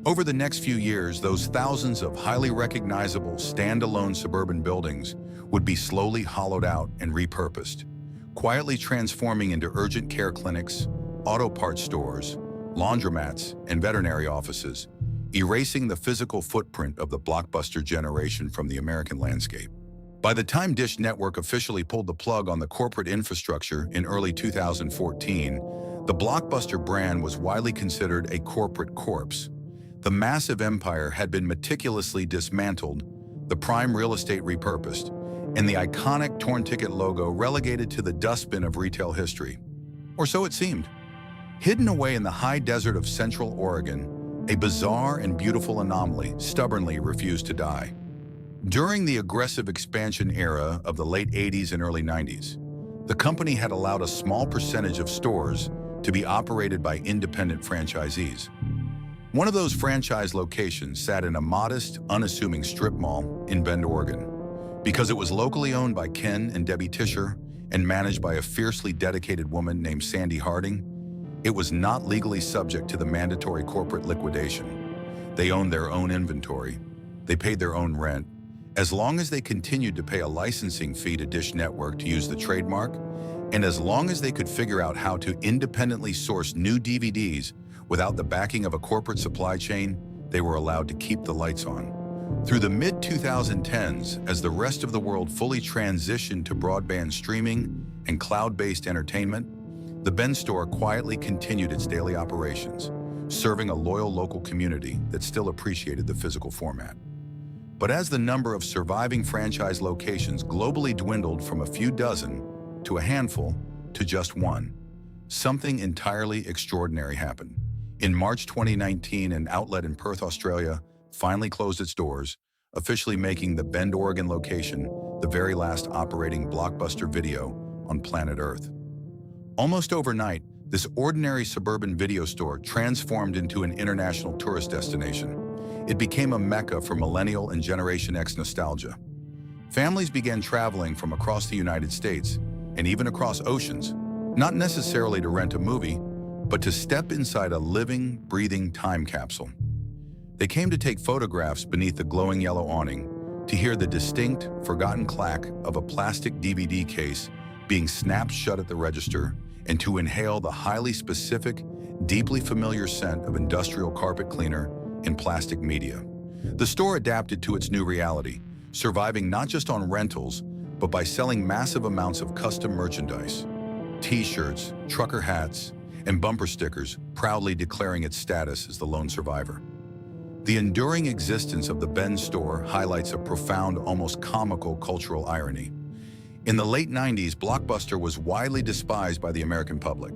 Over the next few years, those thousands of highly recognizable, standalone suburban buildings would be slowly hollowed out and repurposed, quietly transforming into urgent care clinics, auto parts stores, laundromats, and veterinary offices, erasing the physical footprint of the Blockbuster generation from the American landscape. By the time Dish Network officially pulled the plug on the corporate infrastructure in early 2014, the Blockbuster brand was widely considered a corporate corpse. The massive empire had been meticulously dismantled, the prime real estate repurposed, and the iconic torn ticket logo relegated to the dustbin of retail history. Or so it seemed. Hidden away in the high desert of Central Oregon, a bizarre and beautiful anomaly stubbornly refused to die. During the aggressive expansion era of the late 80s and early 90s, the company had allowed a small percentage of stores to be operated by independent franchisees. One of those franchise locations sat in a modest, unassuming strip mall in Bend, Oregon. Because it was locally owned by Ken and Debbie Tischer and managed by a fiercely dedicated woman named Sandy Harding, it was not legally subject to the mandatory corporate liquidation. They owned their own inventory. They paid their own rent. As long as they continued to pay a licensing fee to Dish Network to use the trademark, and as long as they could figure out how to independently source new DVDs without the backing of a corporate supply chain, they were allowed to keep the lights on. Through the mid-2010s, as the rest of the world fully transitioned to broadband streaming and cloud-based entertainment, the Bend store quietly continued its daily operations, serving a loyal local community that still appreciated the physical format. But as the number of surviving franchise locations globally dwindled from a few dozen to a handful to just one, something entirely extraordinary happened. In March 2019, an outlet in Perth, Australia, finally closed its doors, officially making the Bend, Oregon location the very last operating Blockbuster video on planet Earth. Almost overnight, this ordinary suburban video store transformed into an international tourist destination. It became a mecca for millennial and Generation X nostalgia. Families began traveling from across the United States and even across oceans, not necessarily to rent a movie, but to step inside a living, breathing time capsule. They came to take photographs beneath the glowing yellow awning, to hear the distinct, forgotten clack of a plastic DVD case being snapped shut at the register, and to inhale the highly specific, deeply familiar scent of industrial carpet cleaner and plastic media. The store adapted to its new reality, surviving not just on rentals, but by selling massive amounts of custom merchandise, t-shirts, trucker hats, and bumper stickers, proudly declaring its status as the lone survivor. The enduring existence of the Bend store highlights a profound, almost comical cultural irony. In the late 90s, Blockbuster was widely despised by the American public.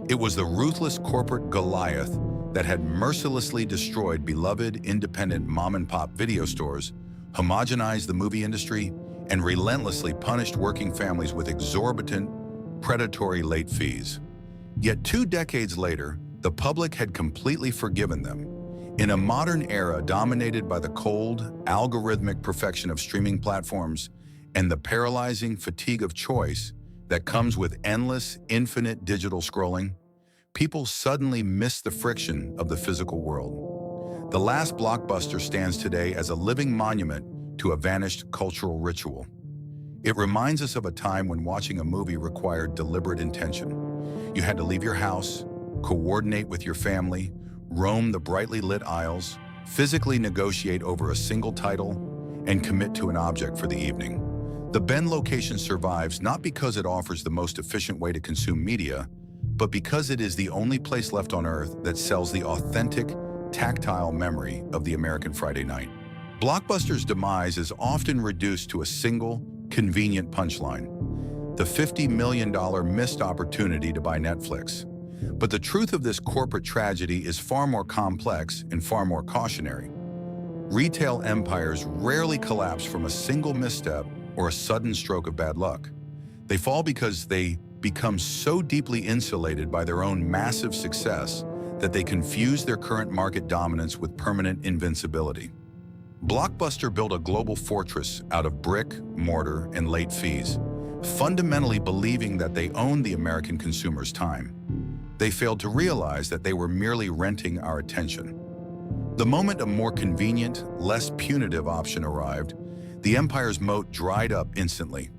It was the ruthless corporate Goliath that had mercilessly destroyed beloved independent mom-and-pop video stores, homogenized the movie industry, and relentlessly punished working families with exorbitant, predatory late fees. Yet 2 decades later, the public had completely forgiven them. In a modern era dominated by the cold, algorithmic perfection of streaming platforms and the paralyzing fatigue of choice, that comes with endless, infinite digital scrolling, people suddenly miss the friction of the physical world. The last Blockbuster stands today as a living monument to a vanished cultural ritual. It reminds us of a time when watching a movie required deliberate intention. You had to leave your house, coordinate with your family, roam the brightly lit aisles, physically negotiate over a single title, and commit to an object for the evening. The Ben location survives not because it offers the most efficient way to consume media, but because it is the only place left on Earth that sells the authentic, tactile memory of the American Friday night. Blockbuster's demise is often reduced to a single, convenient punchline: the $50 million missed opportunity to buy Netflix. But the truth of this corporate tragedy is far more complex and far more cautionary. Retail empires rarely collapse from a single misstep or a sudden stroke of bad luck. They fall because they become so deeply insulated by their own massive success that they confuse their current market dominance with permanent invincibility. Blockbuster built a global fortress out of brick, mortar, and late fees, fundamentally believing that they owned the American consumer's time. They failed to realize that they were merely renting our attention. The moment a more convenient, less punitive option arrived, the empire's moat dried up instantly.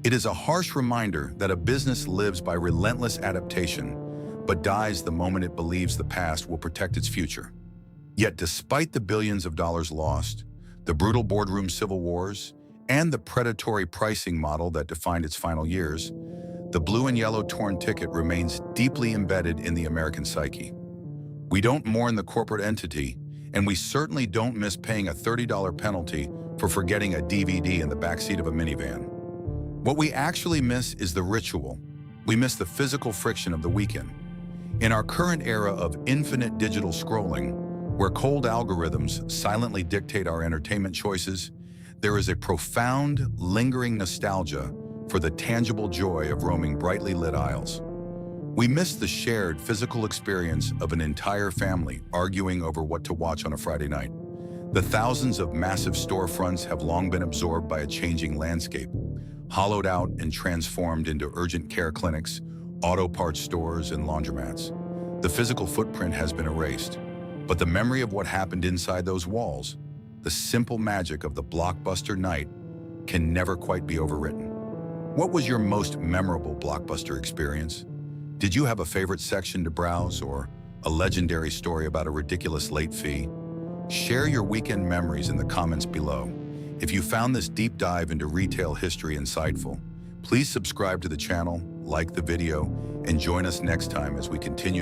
It is a harsh reminder that a business lives by relentless adaptation, but dies the moment it believes the past will protect its future. Yet despite the billions of dollars lost, the brutal boardroom civil wars, and the predatory pricing model that defined its final years, the blue and yellow torn ticket remains deeply embedded in the American psyche. We don't mourn the corporate entity, and we certainly don't miss paying a $30 penalty for forgetting a DVD in the backseat of a minivan. What we actually miss is the ritual. We miss the physical friction of the weekend. In our current era of infinite digital scrolling, where cold algorithms silently dictate our entertainment choices, there is a profound, lingering nostalgia for the tangible joy of roaming brightly lit aisles. We miss the shared physical experience of an entire family arguing over what to watch on a Friday night. The thousands of massive storefronts have long been absorbed by a changing landscape, hollowed out and transformed into urgent care clinics, auto parts stores, and laundromats. The physical footprint has been erased, but the memory of what happened inside those walls, the simple magic of the Blockbuster night, can never quite be overwritten. What was your most memorable Blockbuster experience? Did you have a favorite section to browse or a legendary story about a ridiculous late fee? Share your weekend memories in the comments below. If you found this deep dive into retail history insightful, please subscribe to the channel, like the video, and join us next time as we continue